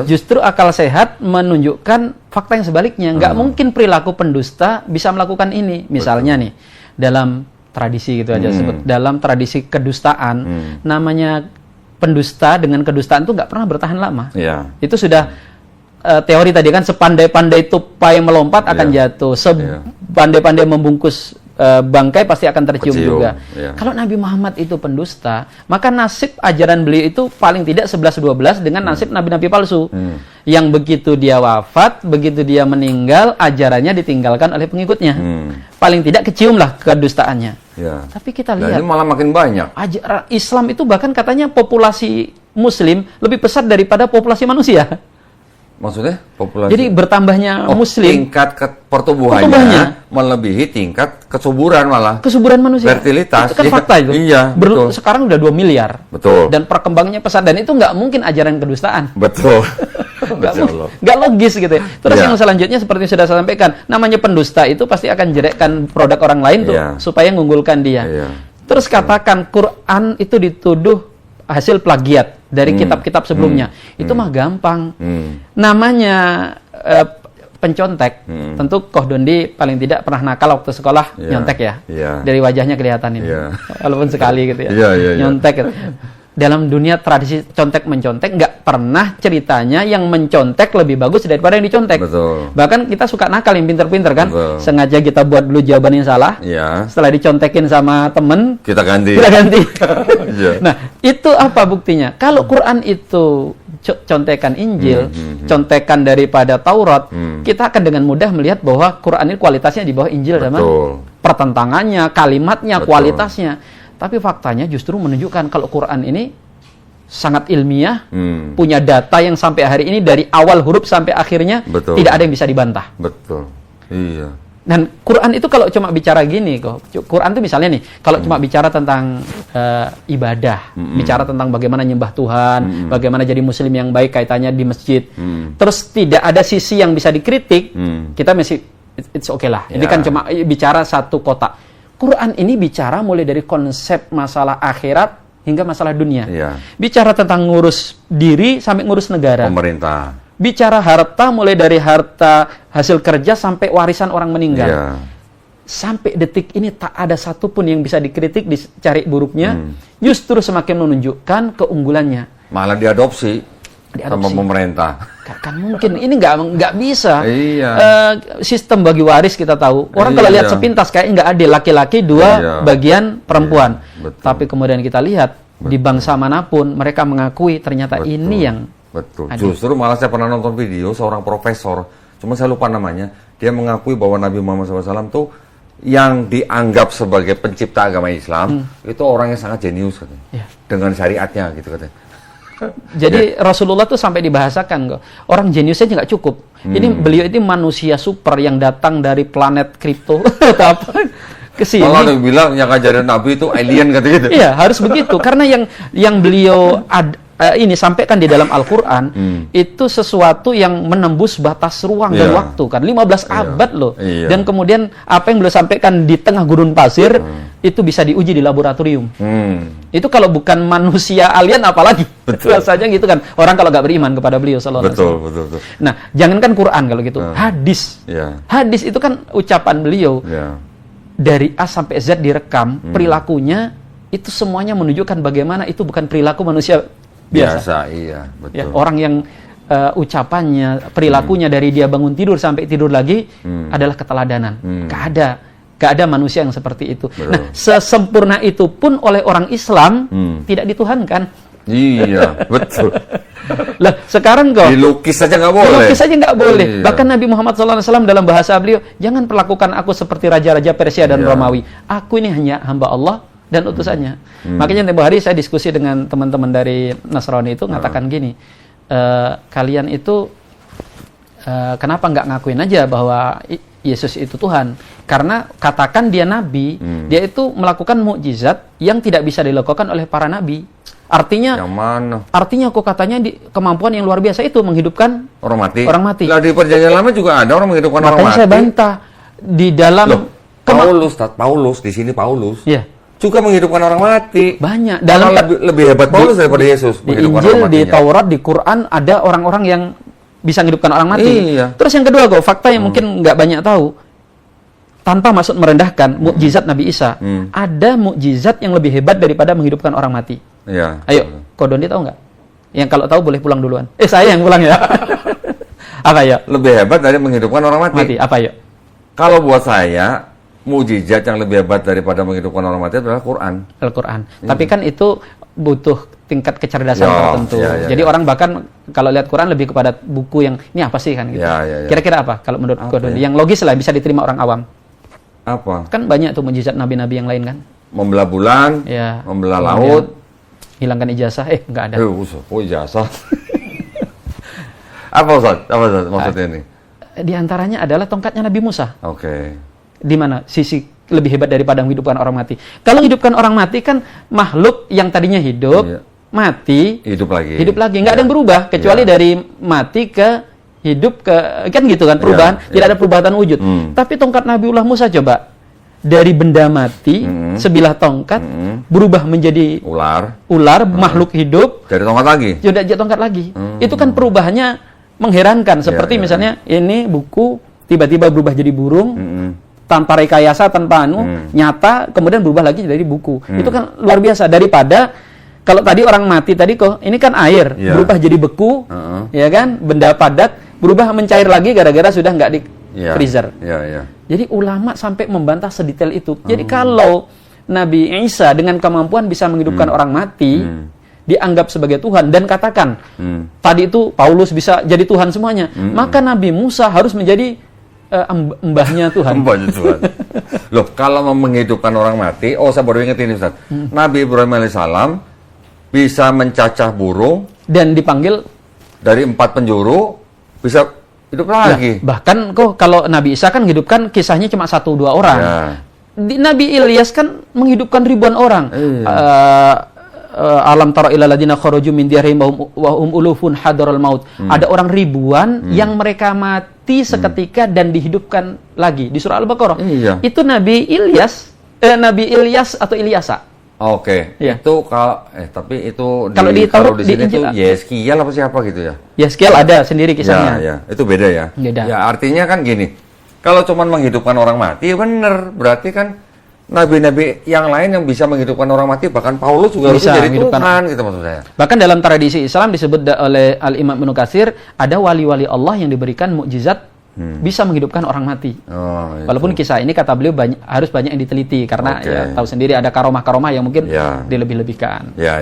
Justru akal sehat menunjukkan fakta yang sebaliknya. Nggak mungkin perilaku pendusta bisa melakukan ini. Misalnya nih, dalam tradisi gitu aja sebut, dalam tradisi kedustaan, namanya pendusta dengan kedustaan itu nggak pernah bertahan lama. Itu sudah teori tadi kan, sepandai-pandai tupai melompat akan jatuh, sepandai-pandai membungkus bangkai pasti akan tercium juga. Kalau Nabi Muhammad itu pendusta, maka nasib ajaran beliau itu paling tidak 11-12 dengan nasib nabi-nabi palsu. Yang begitu dia wafat, begitu dia meninggal, ajarannya ditinggalkan oleh pengikutnya. Paling tidak keciumlah kedustaannya. Tapi kita lihat, ini malah makin banyak. Islam itu bahkan katanya populasi Muslim lebih besar daripada populasi manusia. Maksudnya populasi? Jadi bertambahnya Muslim, tingkat pertumbuhannya melebihi tingkat kesuburan malah. Kesuburan manusia. Fertilitas. Itu kan fakta itu. Iya, betul. Sekarang udah 2 miliar. Betul. Dan perkembangannya pesat, dan itu nggak mungkin ajaran kedustaan. Betul. Nggak logis gitu ya. Terus yang selanjutnya seperti sudah saya sampaikan, namanya pendusta itu pasti akan jerekkan produk orang lain tuh supaya mengunggulkan dia. Terus katakan Quran itu dituduh hasil plagiat dari kitab-kitab sebelumnya. Itu mah gampang. Namanya pencontek. Tentu Kohdondi paling tidak pernah nakal waktu sekolah nyontek ya. Dari wajahnya kelihatan ini. Walaupun sekali gitu ya. Nyontek gitu. Dalam dunia tradisi contek-mencontek nggak pernah ceritanya yang mencontek lebih bagus daripada yang dicontek. Bahkan kita suka nakal yang pinter-pinter kan. Sengaja kita buat dulu jawaban yang salah. Setelah dicontekin sama temen, kita ganti. Nah, itu apa buktinya? Kalau Quran itu contekan Injil, contekan daripada Taurat, kita akan dengan mudah melihat bahwa Quran ini kualitasnya di bawah Injil sama pertentangannya, kalimatnya, kualitasnya. Tapi faktanya justru menunjukkan kalau Quran ini sangat ilmiah, punya data yang sampai hari ini dari awal huruf sampai akhirnya tidak ada yang bisa dibantah. Iya. Dan Quran itu kalau cuma bicara gini kok, Quran itu misalnya nih, kalau cuma bicara tentang ibadah, bicara tentang bagaimana nyembah Tuhan, bagaimana jadi muslim yang baik kaitannya di masjid, terus tidak ada sisi yang bisa dikritik, kita masih it's okay lah. Ini kan cuma bicara satu kotak. Quran ini bicara mulai dari konsep masalah akhirat hingga masalah dunia. Bicara tentang ngurus diri sampai ngurus negara. Pemerintah. Bicara harta mulai dari harta hasil kerja sampai warisan orang meninggal. Sampai detik ini tak ada satupun yang bisa dikritik, dicari buruknya. Justru semakin menunjukkan keunggulannya. Malah diadopsi sama pemerintah. Kan mungkin ini nggak bisa. Sistem bagi waris kita tahu. Orang kalau lihat sepintas kayak nggak adil, laki-laki 2 bagian perempuan. Tapi kemudian kita lihat di bangsa manapun mereka mengakui ternyata ini yang adil. Justru malah saya pernah nonton video seorang profesor, cuma saya lupa namanya. Dia mengakui bahwa Nabi Muhammad SAW tuh yang dianggap sebagai pencipta agama Islam itu orang yang sangat jenius katanya. Dengan syariatnya gitu katanya. Jadi Rasulullah tuh sampai dibahasakan kok. Orang jeniusnya nggak cukup. Ini beliau ini manusia super yang datang dari planet kripto. kesini. Malah ada yang bilang yang ngajarin Nabi itu alien kata gitu. Iya, harus begitu. Karena yang beliau ini sampaikan di dalam Al-Qur'an itu sesuatu yang menembus batas ruang dan waktu kan. 15 abad loh. Dan kemudian apa yang beliau sampaikan di tengah gurun pasir itu bisa diuji di laboratorium. Itu kalau bukan manusia alien apalagi. Rasanya gitu kan. Orang kalau nggak beriman kepada beliau sallallahu alaihi wasallam. Betul. Nah, jangankan Quran kalau gitu. Hadis. Hadis itu kan ucapan beliau. Dari A sampai Z direkam, perilakunya itu semuanya menunjukkan bagaimana itu bukan perilaku manusia biasa. Iya, betul. Ya, orang yang ucapannya, perilakunya dari dia bangun tidur sampai tidur lagi adalah keteladanan. Gak ada manusia yang seperti itu. Betul. Nah, sesempurna itu pun oleh orang Islam tidak dituhankan. Iya, betul. Lah, sekarang kok dilukis saja nggak boleh. Dilukis saja nggak boleh. Iya. Bahkan Nabi Muhammad SAW dalam bahasa beliau, jangan perlakukan aku seperti raja-raja Persia dan Romawi. Aku ini hanya hamba Allah dan utusannya. Makanya tempo hari saya diskusi dengan teman-teman dari Nasrani itu mengatakan gini, kalian itu kenapa nggak ngakuin aja bahwa Yesus itu Tuhan? Karena katakan dia nabi, dia itu melakukan mukjizat yang tidak bisa dilakukan oleh para nabi. Artinya, yang mana? Artinya kok katanya kemampuan yang luar biasa itu menghidupkan orang mati. Orang mati. Lah di Perjanjian Lama juga ada orang menghidupkan orang mati. Makanya saya bantah di dalam Paulus di sini Paulus. Iya. Juga menghidupkan orang mati. Banyak. Dalam lebih hebat Paulus daripada Yesus. Di Injil, di Taurat, di Quran ada orang-orang yang bisa menghidupkan orang mati. Iya. Terus yang kedua kok fakta yang mungkin nggak banyak tahu. Tanpa maksud merendahkan mukjizat Nabi Isa, ada mukjizat yang lebih hebat daripada menghidupkan orang mati. Ayo, Kodoni tahu nggak? Yang kalau tahu boleh pulang duluan. Saya yang pulang ya. Apa ya? Lebih hebat dari menghidupkan orang mati. Apa ya? Kalau buat saya, mukjizat yang lebih hebat daripada menghidupkan orang mati adalah Quran. Al-Quran. Tapi kan itu butuh tingkat kecerdasan tertentu. Jadi orang bahkan kalau lihat Quran lebih kepada buku yang ini apa sih kan gitu. Kira-kira apa kalau menurut Kodoni? Yang logis lah bisa diterima orang awam. Apa? Kan banyak tuh mukjizat nabi-nabi yang lain kan. Membelah bulan, membelah laut, hilangkan ijazah, nggak ada. Ijazah. Apa Ustaz? Apa Ustaz maksudnya ini? Di antaranya adalah tongkatnya Nabi Musa. Oke. Di mana sisi lebih hebat daripada menghidupkan orang mati. Kalau hidupkan orang mati kan makhluk yang tadinya hidup, mati, hidup lagi. Nggak ada yang berubah kecuali dari mati ke hidup ke kan gitu kan perubahan. Tidak ada perubahan wujud. Tapi tongkat Nabiullah Musa coba dari benda mati sebilah tongkat berubah menjadi ular makhluk hidup dari tongkat lagi. Sudah jadi tongkat lagi. Itu kan perubahannya mengherankan seperti misalnya ini buku tiba-tiba berubah jadi burung tanpa rekayasa tanpa nyata kemudian berubah lagi jadi buku. Itu kan luar biasa daripada kalau tadi orang mati tadi kok ini kan air berubah jadi beku ya kan benda padat berubah mencair lagi gara-gara sudah nggak di freezer. Jadi ulama sampai membantah sedetail itu. Jadi kalau Nabi Isa dengan kemampuan bisa menghidupkan orang mati, dianggap sebagai Tuhan dan katakan tadi itu Paulus bisa jadi Tuhan semuanya, maka Nabi Musa harus menjadi mbahnya Tuhan. Mbahnya Tuhan. Loh, kalau mau menghidupkan orang mati, saya baru ingat ini Ustaz. Nabi Ibrahim alaihissalam bisa mencacah burung dan dipanggil dari 4 penjuru bisa hidup lagi. Bahkan kok kalau Nabi Isa kan menghidupkan kisahnya cuma 1-2 orang. Nabi Ilyas kan menghidupkan ribuan orang. Alam tara ilal ladina kharaju min diyarihim wa hum ulufun hadaral maut. Ada orang ribuan yang mereka mati seketika dan dihidupkan lagi di surah Al-Baqarah. Itu Nabi Ilyas atau Ilyasa. Oke. Itu kalau tapi itu kalau di sini tuh Yeskiel apa siapa gitu ya? Yeskiel ada sendiri kisahnya. Itu beda ya. Beda. Ya artinya kan gini. Kalau cuma menghidupkan orang mati bener, berarti kan nabi-nabi yang lain yang bisa menghidupkan orang mati, bahkan Paulus juga harus jadi Tuhan gitu maksud saya. Bahkan dalam tradisi Islam disebut oleh Al-Imam Ibnu Katsir ada wali-wali Allah yang diberikan mukjizat bisa menghidupkan orang mati. Walaupun kisah ini kata beliau harus banyak yang diteliti karena tahu sendiri ada karomah-karomah yang mungkin dilebih-lebihkan. Ya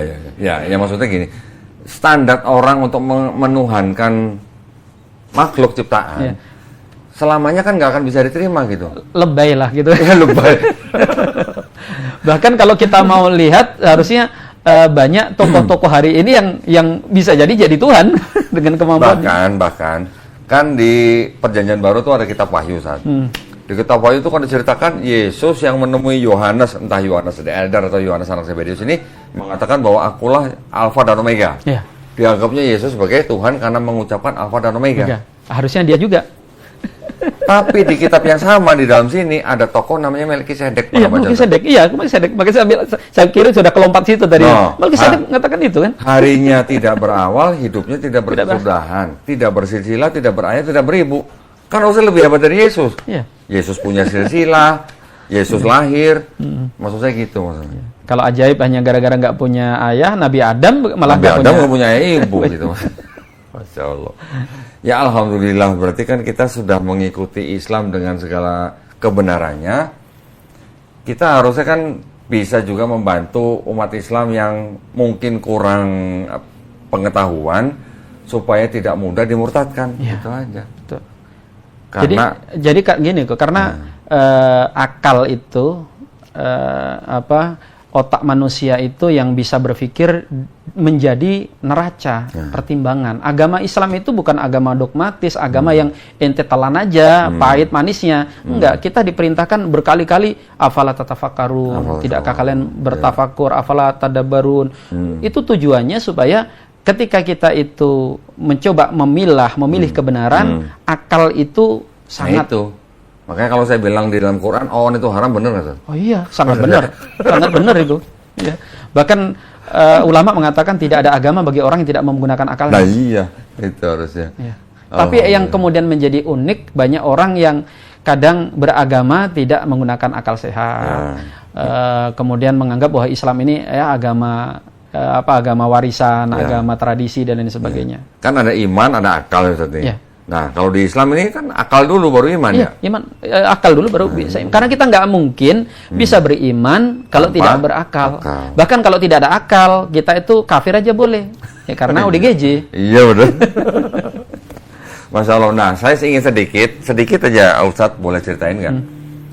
maksudnya gini. Standar orang untuk menuhankan makhluk ciptaan selamanya kan nggak akan bisa diterima gitu. Lebay lah gitu. Lebay. Bahkan kalau kita mau lihat harusnya banyak tokoh-tokoh hari ini yang bisa jadi Tuhan dengan kemampuan. Bahkan kan di Perjanjian Baru tuh ada kitab Wahyu Ustaz. Di kitab Wahyu itu kan diceritakan Yesus yang menemui Yohanes, entah Yohanes the Elder atau Yohanes anak Zebedius ini mengatakan bahwa akulah Alfa dan Omega. Ya. Dianggapnya Yesus sebagai Tuhan karena mengucapkan Alfa dan Omega. Harusnya dia juga. Tapi di kitab yang sama di dalam sini ada tokoh namanya Melkisedek. Iya, Melkisedek. Iya, Melkisedek. Makanya saya kira sudah kelompat situ tadi. Melkisedek mengatakan itu kan. Harinya tidak berawal, hidupnya tidak berkesudahan, tidak bersilsilah, tidak berayat, tidak beribu. Kan harusnya lebih hebat dari Yesus. Iya. Yesus punya silsilah, Yesus lahir. Maksud saya gitu maksudnya. Kalau ajaib hanya gara-gara nggak punya ayah, Nabi Adam malah nggak punya ibu gitu. Masya Allah. Ya alhamdulillah, berarti kan kita sudah mengikuti Islam dengan segala kebenarannya. Kita harusnya kan bisa juga membantu umat Islam yang mungkin kurang pengetahuan supaya tidak mudah dimurtadkan. Ya, gitu aja. Betul. Karena jadi gini kok, karena akal itu otak manusia itu yang bisa berpikir menjadi neraca pertimbangan. Agama Islam itu bukan agama dogmatis, agama yang ente telan aja pahit manisnya. Enggak, kita diperintahkan berkali-kali afala tatafakkarun, tidakkah kalian bertafakur, afala tadabbarun. Itu tujuannya supaya ketika kita itu mencoba memilih kebenaran, akal itu sangat itu. Makanya kalau saya bilang di dalam Quran, awan itu haram, benar nggak tuh? Oh iya, sangat benar. Sangat benar itu. Ya. Bahkan ulama mengatakan tidak ada agama bagi orang yang tidak menggunakan akalnya. Nah iya, itu harusnya. Ya. Tapi yang kemudian menjadi unik, banyak orang yang kadang beragama tidak menggunakan akal sehat. Kemudian menganggap bahwa Islam ini ya agama warisan, agama tradisi dan lain sebagainya. Kan ada iman, ada akal Ustaz. Ya. Nah, kalau di Islam ini kan akal dulu baru iman ya? Iman, akal dulu baru bisa. Karena kita nggak mungkin bisa beriman kalau tidak berakal. Bahkan kalau tidak ada akal, kita itu kafir aja boleh. Ya karena ODGJ. Iya betul. Masya Allah. Nah, saya ingin sedikit aja Ustadz boleh ceritain nggak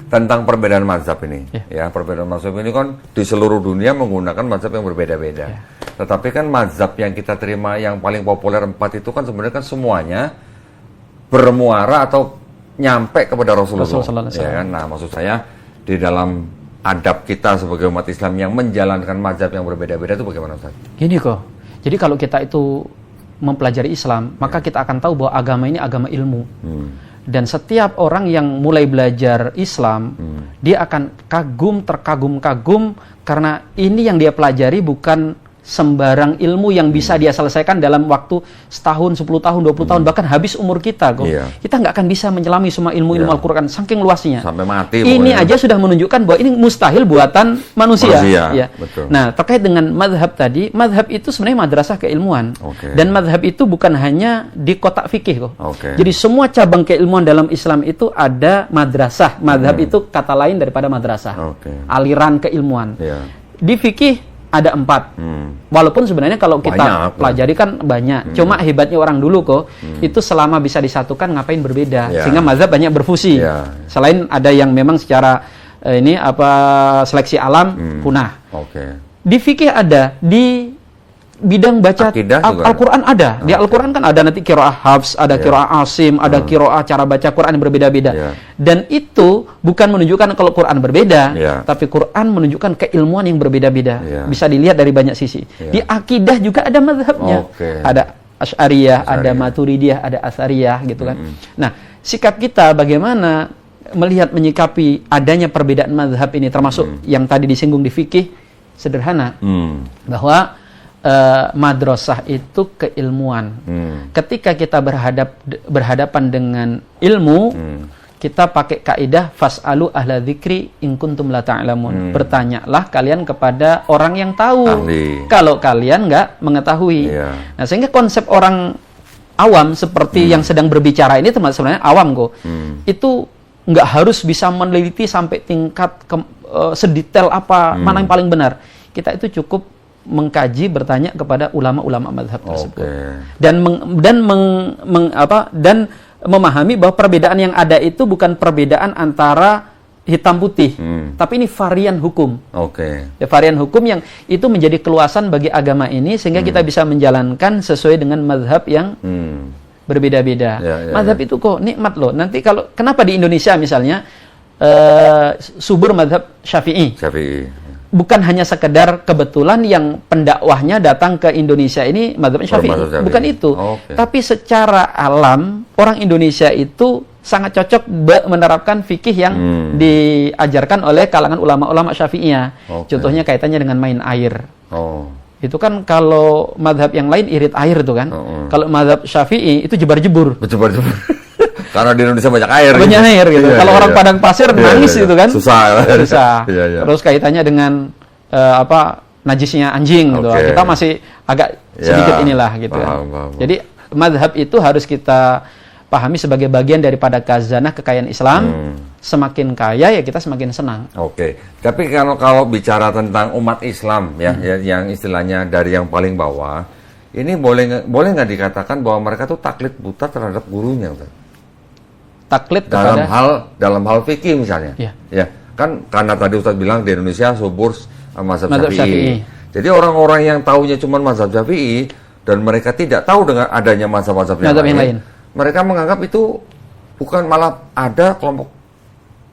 tentang perbedaan mazhab ini? Ya, perbedaan mazhab ini kan di seluruh dunia menggunakan mazhab yang berbeda-beda. Tetapi kan mazhab yang kita terima yang paling populer 4 itu kan sebenarnya kan semuanya bermuara atau nyampe kepada Rasulullah. Ya kan? Nah, maksud saya di dalam adab kita sebagai umat Islam yang menjalankan mazhab yang berbeda-beda itu bagaimana Ustaz? Gini kok. Jadi kalau kita itu mempelajari Islam, maka kita akan tahu bahwa agama ini agama ilmu. Dan setiap orang yang mulai belajar Islam, dia akan terkagum-kagum karena ini yang dia pelajari bukan sembarang ilmu yang bisa dia selesaikan dalam waktu setahun, 10 tahun, 20 tahun, bahkan habis umur kita kok. Kita nggak akan bisa menyelami semua ilmu-ilmu Al-Quran, saking luasnya. Sampai mati. Ini aja sudah menunjukkan bahwa ini mustahil buatan manusia. Ya. Betul. Nah, terkait dengan madhab tadi, madhab itu sebenarnya madrasah keilmuan. Dan madhab itu bukan hanya di kotak fikih kok. Jadi semua cabang keilmuan dalam Islam itu ada madrasah. Madhab itu kata lain daripada madrasah. Aliran keilmuan. Di fikih ada 4. Walaupun sebenarnya kalau kita pelajari kan banyak. Cuma hebatnya orang dulu kok, itu selama bisa disatukan ngapain berbeda. Sehingga mazhab banyak berfusi. Selain ada yang memang secara seleksi alam punah. Di fikih ada, di bidang baca Al-Quran ada. Di Al-Quran kan ada nanti qiraah Hafs, ada qiraah Asim, ada qiraah cara baca Quran yang berbeda-beda. Dan itu bukan menunjukkan kalau Quran berbeda, tapi Quran menunjukkan keilmuan yang berbeda-beda. Bisa dilihat dari banyak sisi. Di akidah juga ada mazhabnya. Ada Asy'ariyah, ada Maturidiyah, ada Atsariyah gitu kan. Nah, sikap kita bagaimana melihat menyikapi adanya perbedaan mazhab ini, termasuk yang tadi disinggung di fikih, sederhana. Bahwa madrasah itu keilmuan. Ketika kita berhadapan dengan ilmu, kita pakai kaidah fas'alu ahla dzikri in kuntum la ta'lamun. Bertanyalah kalian kepada orang yang tahu. Kalau kalian nggak mengetahui. Nah, sehingga konsep orang awam seperti yang sedang berbicara ini termasuk sebenarnya awam kok. Itu nggak harus bisa meneliti sampai tingkat sedetail apa mana yang paling benar. Kita itu cukup mengkaji, bertanya kepada ulama-ulama mazhab tersebut, dan memahami bahwa perbedaan yang ada itu bukan perbedaan antara hitam putih, tapi ini varian hukum. Varian hukum yang itu menjadi keluasan bagi agama ini sehingga kita bisa menjalankan sesuai dengan mazhab yang berbeda-beda. Mazhab itu kok nikmat loh. Nanti kalau kenapa di Indonesia misalnya subur mazhab Syafi'i. Syafi'i. Bukan hanya sekedar kebetulan yang pendakwahnya datang ke Indonesia ini mazhab Syafi'i. Bukan itu. Tapi secara alam orang Indonesia itu sangat cocok menerapkan fikih yang diajarkan oleh kalangan ulama-ulama Syafi'iyah. Contohnya kaitannya dengan main air. Itu kan kalau mazhab yang lain irit air tuh kan. Kalau mazhab Syafi'i itu jebar-jebur. Jebar-jebur. Karena di Indonesia banyak air. Banyak gitu. air gitu. Kalau orang padang pasir nangis gitu kan. Susah. Terus kaitannya dengan najisnya anjing gitu. Kita masih agak sedikit inilah gitu kan. Jadi mazhab itu harus kita pahami sebagai bagian daripada khazanah kekayaan Islam. Semakin kaya ya kita semakin senang. Tapi kalau bicara tentang umat Islam ya, yang istilahnya dari yang paling bawah, ini boleh nggak dikatakan bahwa mereka tuh taklid buta terhadap gurunya, Ustaz? Taklid dalam hal fikih misalnya. Ya, kan karena tadi Ustaz bilang di Indonesia subur mazhab Syafi'i. Jadi orang-orang yang taunya cuma mazhab Syafi'i dan mereka tidak tahu dengan adanya mazhab-mazhab yang lain, mereka menganggap itu bukan, malah ada kelompok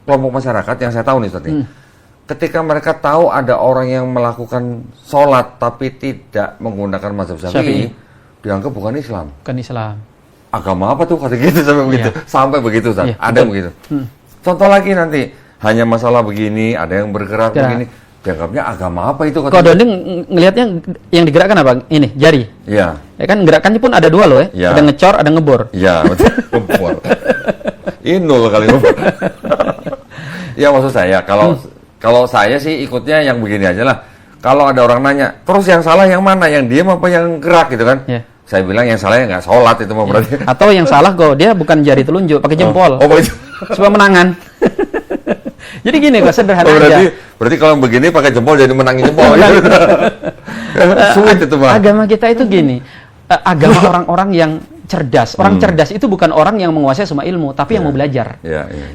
masyarakat yang saya tahu nih Ustaz nih. Ketika mereka tahu ada orang yang melakukan sholat tapi tidak menggunakan mazhab Syafi'i, dianggap bukan Islam. Bukan Islam. Agama apa tuh kata gitu sampai begitu. Sampai begitu Ustaz. Ada yang begitu. Contoh lagi nanti, hanya masalah begini, ada yang bergerak begini, dianggapnya agama apa itu? Kalau Donding ngelihatnya yang digerakkan apa? Ini, jari. Iya. Ya kan gerakannya pun ada dua loh ya. Ada ngecor, ada ngebor. Iya, betul. Ngebor. Inul kali ngebor. Ya maksud saya, kalau saya sih ikutnya yang begini aja lah. Kalau ada orang nanya, terus yang salah yang mana? Yang diam apa yang gerak gitu kan? Saya bilang yang salah yang nggak sholat itu mah berarti. Atau yang salah kok dia bukan jari telunjuk, pakai jempol. Supaya menangan. Jadi gini kok, sederhana aja. Berarti kalau begini pakai jempol jadi menangin jempol. Sulit itu mah. Agama kita itu gini, agama orang-orang yang cerdas. Orang cerdas itu bukan orang yang menguasai semua ilmu, tapi yang mau belajar.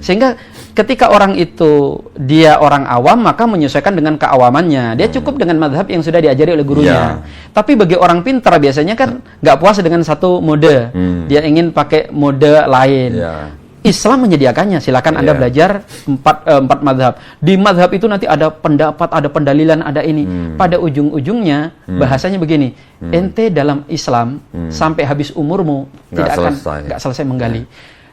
Sehingga ketika orang itu dia orang awam, maka menyesuaikan dengan keawamannya. Dia cukup dengan mazhab yang sudah diajari oleh gurunya. Tapi bagi orang pintar biasanya kan nggak puas dengan satu mode. Dia ingin pakai mode lain. Islam menyediakannya, silakan Anda belajar empat mazhab. Di mazhab itu nanti ada pendapat, ada pendalilan, ada ini. Pada ujung-ujungnya bahasanya begini, ente dalam Islam sampai habis umurmu nggak selesai menggali.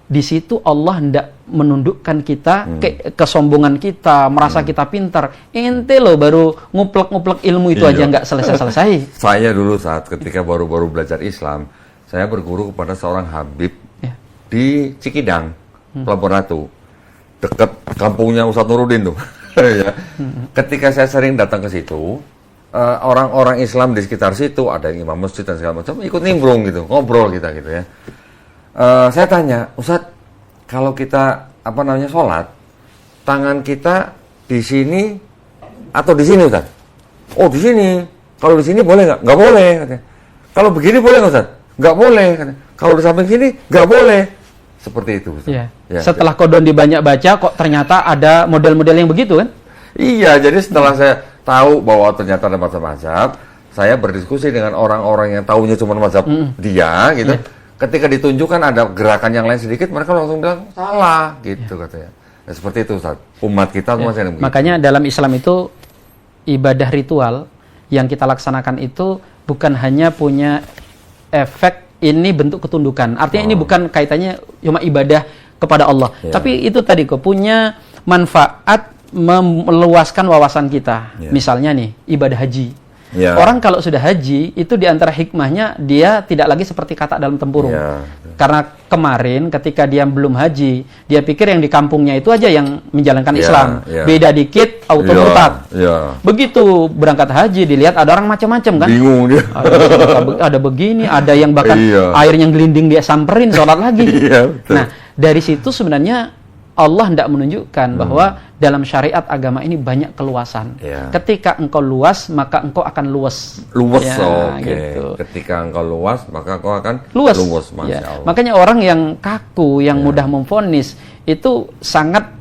Di situ Allah hendak menundukkan kita kesombongan kita, merasa kita pintar. Ente loh baru nguplek-nguplek ilmu itu aja nggak selesai-selesai. Saya dulu saat ketika baru-baru belajar Islam, saya berguru kepada seorang Habib di Cikidang, Pelabuhan Ratu, dekat kampungnya Ustadz Nuruddin tuh. Ketika saya sering datang ke situ, orang-orang Islam di sekitar situ, ada yang imam masjid dan segala macam, ikut nimbrung gitu, ngobrol kita gitu ya. Saya tanya, Ustadz, kalau kita sholat, tangan kita di sini atau di sini Ustadz? Oh di sini. Kalau di sini boleh nggak? Nggak boleh. Katanya. Kalau begini boleh nggak Ustadz? Nggak boleh. Katanya. Kalau di samping sini nggak boleh. Seperti itu Ustadz. Setelah kodon dibanyak baca, kok ternyata ada model-model yang begitu kan? Iya, jadi setelah saya tahu bahwa ternyata ada mazhab-mazhab, saya berdiskusi dengan orang-orang yang tahunya cuma mazhab dia gitu. Ketika ditunjukkan ada gerakan yang lain sedikit, mereka langsung bilang salah gitu katanya. Ya, seperti itu Ustaz. Umat kita masih ada begitu. Makanya dalam Islam itu ibadah ritual yang kita laksanakan itu bukan hanya punya efek ini bentuk ketundukan. Artinya ini bukan kaitannya cuma ibadah kepada Allah, tapi itu tadi kok punya manfaat meluaskan wawasan kita. Misalnya nih ibadah haji. Orang kalau sudah haji itu diantara hikmahnya dia tidak lagi seperti katak dalam tempurung. Karena kemarin ketika dia belum haji, dia pikir yang di kampungnya itu aja yang menjalankan Islam. Beda dikit auto murtad. Begitu berangkat haji dilihat ada orang macam-macam kan. Bingung dia. Ada begini, ada yang bahkan air yang gelinding dia samperin sholat lagi. Nah, dari situ sebenarnya Allah hendak menunjukkan bahwa dalam syariat agama ini banyak keluasan. Ketika engkau luas, maka engkau akan luas. Gitu. Ketika engkau luas, maka engkau akan luas. Masya Allah. Makanya orang yang kaku, yang mudah memvonis, itu sangat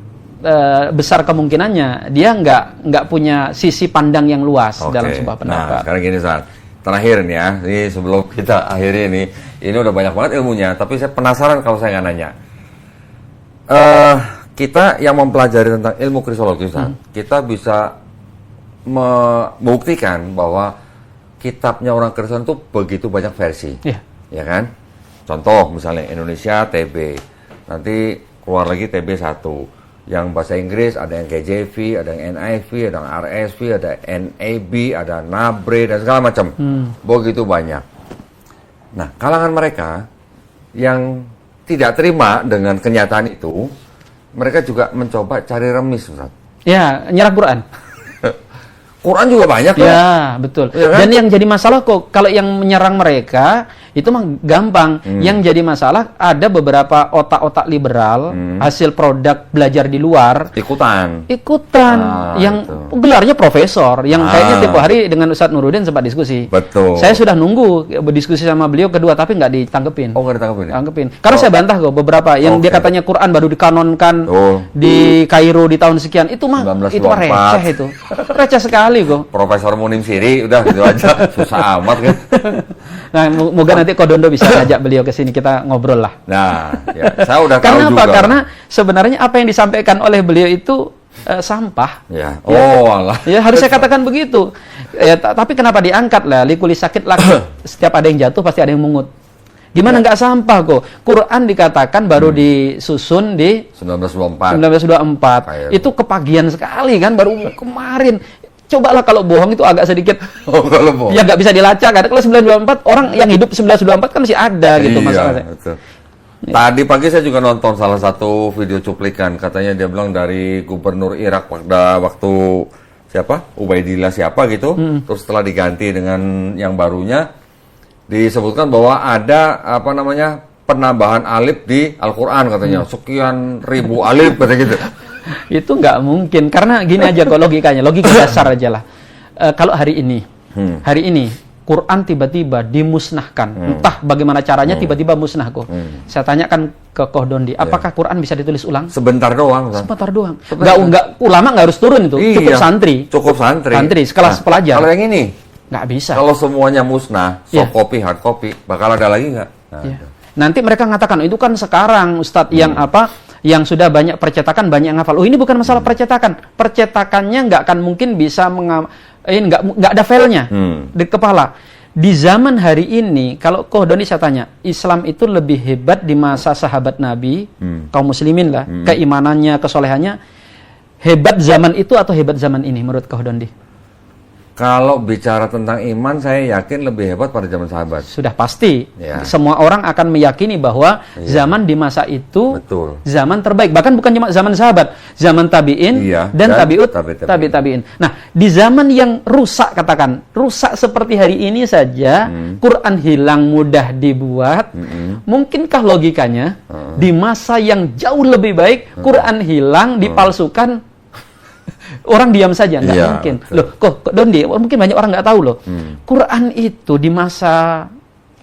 besar kemungkinannya dia nggak punya sisi pandang yang luas dalam sebuah pendapat. Nah, sekarang gini Ustaz. Terakhir nih ya, ini sebelum kita akhiri ini udah banyak banget ilmunya, tapi saya penasaran kalau saya nggak nanya. kita yang mempelajari tentang ilmu kristologi, kita bisa membuktikan bahwa kitabnya orang Kristen itu begitu banyak versi, ya kan? Contoh misalnya Indonesia TB, nanti keluar lagi TB 1. Yang bahasa Inggris ada yang KJV, ada yang NIV, ada yang RSV, ada NAB, ada NABRE dan segala macam. Begitu banyak. Nah, kalangan mereka yang tidak terima dengan kenyataan itu, mereka juga mencoba cari remis, Ustaz. Ya, nyerang Quran. Quran juga banyak kan? Ya, betul. Ya, kan? Dan yang jadi masalah kok, kalau yang menyerang mereka, itu mah gampang. Yang jadi masalah, ada beberapa otak-otak liberal, hasil produk belajar di luar. Ikutan. Yang itu. Gelarnya profesor, yang kayaknya tiap hari dengan Ustadz Nuruddin sempat diskusi. Betul. Saya sudah nunggu berdiskusi sama beliau kedua, tapi nggak ditanggepin. Oh, nggak ditanggepin? Karena saya bantah kok, beberapa yang dia katanya Quran baru dikanonkan di Kairo di tahun sekian. Itu mah, itu receh itu. Receh sekali kok. Profesor Munim Siri, udah gitu aja. Susah amat kan. Nah, moga nanti Kodondo bisa ajak beliau ke sini, kita ngobrol lah. Nah, ya, saya udah tahu Karena juga. apa? Karena sebenarnya apa yang disampaikan oleh beliau itu sampah. Ya. Allah. Ya, harus saya katakan begitu. Ya, tapi kenapa diangkat lah? Likuli sakit laki. Setiap ada yang jatuh pasti ada yang mungut. Gimana nggak sampah kok? Quran dikatakan baru disusun di 1924. Itu kepagian sekali kan, baru kemarin. Cobalah kalau bohong itu agak sedikit ya nggak bisa dilacak kan. Kalau 1924 orang yang hidup 1924 kan masih ada gitu masalahnya. Betul. Tadi pagi saya juga nonton salah satu video cuplikan, katanya dia bilang dari gubernur Irak pada waktu siapa? Ubaidillah siapa gitu. Terus setelah diganti dengan yang barunya disebutkan bahwa ada apa namanya? Penambahan alif di Al-Qur'an katanya. Sekian ribu alif katanya gitu. Itu nggak mungkin, karena gini aja kok logikanya, logika dasar aja lah. Kalau hari ini Quran tiba-tiba dimusnahkan, entah bagaimana caranya tiba-tiba musnah kok. Saya tanyakan ke Koh Dondi, apakah Quran bisa ditulis ulang? Sebentar doang. Sebentar doang. Nggak, ulama nggak harus turun itu, cukup santri. Cukup santri. Sekelas pelajar. Kalau yang ini nggak bisa. Kalau semuanya musnah, soft copy, hard copy, bakal ada lagi nggak? Nanti mereka mengatakan itu kan sekarang Ustadz yang yang sudah banyak percetakan, banyak yang hafal. Oh, ini bukan masalah percetakan. Percetakannya nggak akan mungkin bisa nggak ada filenya di kepala. Di zaman hari ini, kalau Koh Doni saya tanya, Islam itu lebih hebat di masa sahabat Nabi, kaum muslimin lah, keimanannya, kesolehannya, hebat zaman itu atau hebat zaman ini menurut Koh Dondi? Kalau bicara tentang iman, saya yakin lebih hebat pada zaman sahabat. Sudah pasti. Semua orang akan meyakini bahwa zaman di masa itu zaman terbaik. Bahkan bukan cuma zaman sahabat, zaman tabi'in dan tabi'in. Nah, di zaman yang rusak, katakan, rusak seperti hari ini saja, Quran hilang mudah dibuat, mungkinkah logikanya di masa yang jauh lebih baik, Quran hilang, dipalsukan, orang diam saja? Nggak mungkin. Betul. Loh, kok Dondi, mungkin banyak orang nggak tahu loh. Quran itu di masa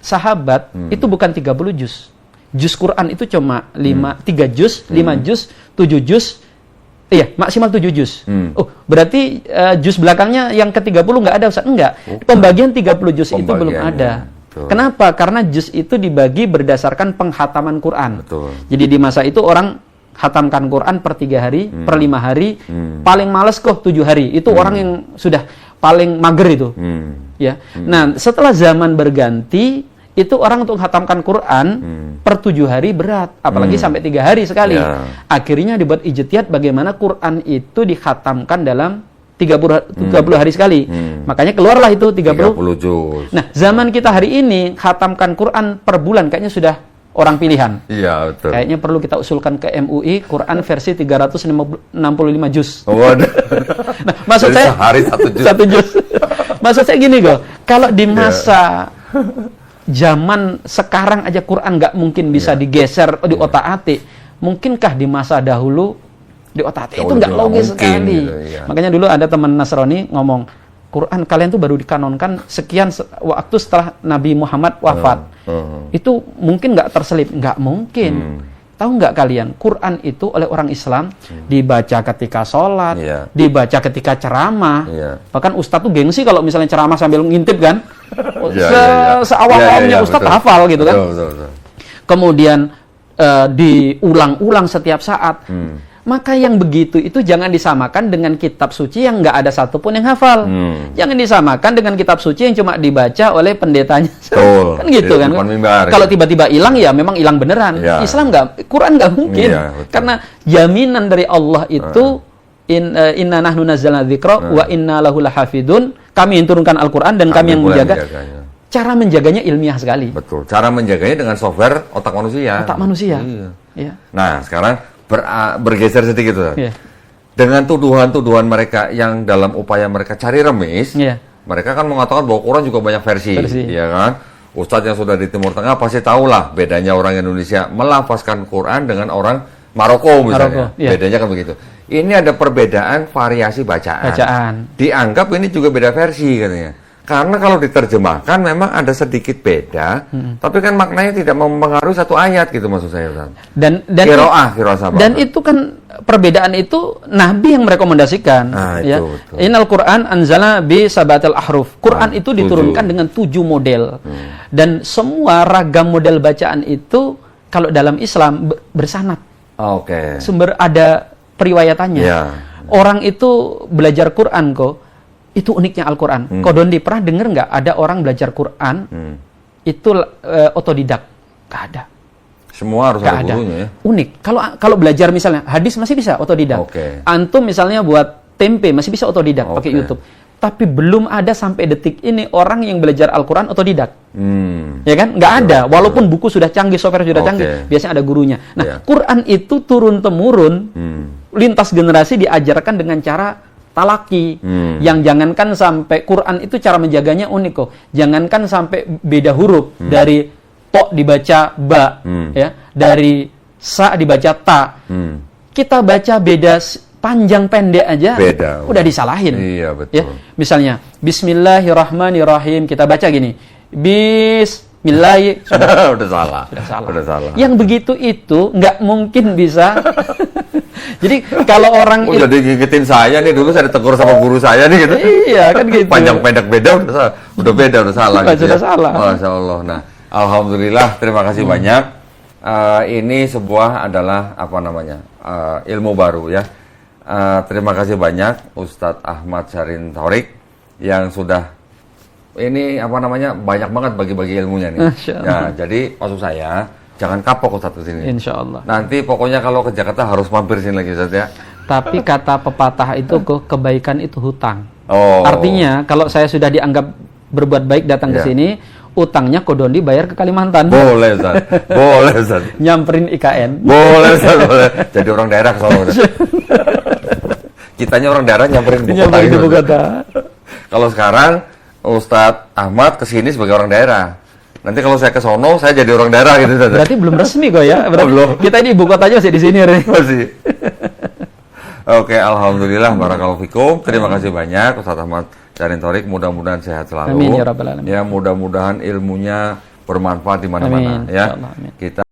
sahabat itu bukan 30 juz. Juz Quran itu cuma 3 juz, 5 juz, 7 juz. Iya, maksimal 7 juz. Oh, berarti juz belakangnya yang ke-30 nggak ada, Ustaz? Enggak. Pembagian 30 juz itu belum ada. Betul. Kenapa? Karena juz itu dibagi berdasarkan penghataman Quran. Betul. Jadi di masa itu orang khatamkan Quran per 3 hari, per 5 hari, paling males kok 7 hari. Itu orang yang sudah paling mager itu. Ya. Nah, setelah zaman berganti, itu orang untuk khatamkan Quran per 7 hari berat, apalagi sampai 3 hari sekali. Akhirnya dibuat ijtihad bagaimana Quran itu dikhatamkan dalam 30 hari sekali. Makanya keluarlah itu 30 juz. Nah, zaman kita hari ini khatamkan Quran per bulan kayaknya sudah orang pilihan. Iya, betul. Kayaknya perlu kita usulkan ke MUI Quran versi 365 juz. Oh, waduh. Nah, maksud saya sehari 1 juz. Maksud saya gini kok, kalau di masa zaman sekarang aja Quran nggak mungkin bisa digeser di otak-atik, mungkinkah di masa dahulu di otak-atik? Itu nggak logis sekali. Gitu, makanya dulu ada teman Nasrani ngomong, Quran kalian tuh baru dikanonkan sekian waktu setelah Nabi Muhammad wafat. Itu mungkin nggak terselip? Nggak mungkin. Tahu nggak kalian, Quran itu oleh orang Islam dibaca ketika sholat, dibaca ketika ceramah. Bahkan Ustadz tuh gengsi kalau misalnya ceramah sambil ngintip kan. Seawal-awalnya Ustadz hafal gitu kan. Kemudian diulang-ulang setiap saat. Maka yang begitu itu jangan disamakan dengan kitab suci yang nggak ada satupun yang hafal. Jangan disamakan dengan kitab suci yang cuma dibaca oleh pendetanya. Betul. Kan gitu kan. Kalau tiba-tiba hilang ya memang hilang beneran. Ya. Islam nggak, Quran nggak mungkin. Iya, Karena jaminan dari Allah itu inna nahnu nazzalna dzikra wa inna lahu lahafidun. Kami yang turunkan Al-Quran dan kami yang menjaga. Cara menjaganya ilmiah sekali. Betul. Cara menjaganya dengan software otak manusia. Otak manusia. Iya. Ya. Nah, sekarang bergeser sedikit tuh. Iya. Dengan tuduhan-tuduhan mereka yang dalam upaya mereka cari remis, Iya. mereka kan mengatakan bahwa Quran juga banyak versi, ya kan? Ustadz yang sudah di Timur Tengah pasti tahulah bedanya orang Indonesia melafazkan Quran dengan orang Maroko misalnya. Iya. Bedanya kan begitu. Ini ada perbedaan variasi bacaan. Dianggap ini juga beda versi katanya. Karena kalau diterjemahkan memang ada sedikit beda, tapi kan maknanya tidak mempengaruhi satu ayat gitu maksud saya, Ustaz. Dan Qiraah dan itu kan perbedaan itu Nabi yang merekomendasikan. Ya. Innal Quran anzala bi sabatil ahruf. Quran itu diturunkan dengan 7 model. Dan semua ragam model bacaan itu kalau dalam Islam bersanad. Oke. Sumber ada periwayatannya. Ya. Orang itu belajar Quran kok. Itu uniknya Al-Quran. Kodondi, pernah dengar nggak ada orang belajar Quran itu otodidak? Nggak ada. Semua harus ada gurunya ya? Unik. Kalau belajar misalnya hadis masih bisa otodidak. Antum misalnya buat tempe masih bisa otodidak pakai YouTube. Tapi belum ada sampai detik ini orang yang belajar Al-Quran otodidak. Ya kan? Nggak ada. Walaupun buku sudah canggih, software sudah canggih, biasanya ada gurunya. Nah, Quran itu turun-temurun, lintas generasi diajarkan dengan cara talaki. Yang jangankan sampai Quran itu cara menjaganya unik kok. Jangankan sampai beda huruf dari to dibaca ba, ya, dari sa dibaca ta. Kita baca beda panjang pendek aja beda, udah disalahin. Iya, betul. Ya, misalnya Bismillahirrahmanirrahim kita baca gini. Bismillah udah salah. Yang begitu itu nggak mungkin bisa. Jadi kalau orang jadi ngingetin saya nih, dulu saya ditegur sama guru saya nih gitu. Iya kan gitu. Panjang pendek beda udah beda, udah salah gitu. Sudah salah. Masya Allah. Nah, alhamdulillah, terima kasih banyak. Ini sebuah adalah apa namanya ilmu baru ya. Terima kasih banyak Ustadz Ahmad Syahrin Thorik yang sudah ini apa namanya banyak banget bagi-bagi ilmunya nih. Ya, jadi maksud saya jangan kapok Ustadz kesini. Insya Allah. Nanti pokoknya kalau ke Jakarta harus mampir sini lagi Ustadz ya. Tapi kata pepatah itu kebaikan itu hutang. Artinya kalau saya sudah dianggap berbuat baik datang ke sini, utangnya Kodondi bayar ke Kalimantan. Boleh Ustadz. Boleh Ustadz. Nyamperin IKN. Boleh Ustadz, boleh. Jadi orang daerah ke sono. Kitanya orang daerah nyamperin ibu kota. Kalau sekarang Ustadz Ahmad kesini sebagai orang daerah. Nanti kalau saya ke sono, saya jadi orang daerah gitu. Berarti belum resmi kok ya. Belum. Kita ini ibu kotanya masih di sini. Masih. Oke, alhamdulillah, barakallahu fikum. Terima kasih banyak Ustadz Ahmad Syahrin Thorik. Mudah-mudahan sehat selalu. Amin ya rabbal alamin. Ya, mudah-mudahan ilmunya bermanfaat di mana-mana. Ya. Kita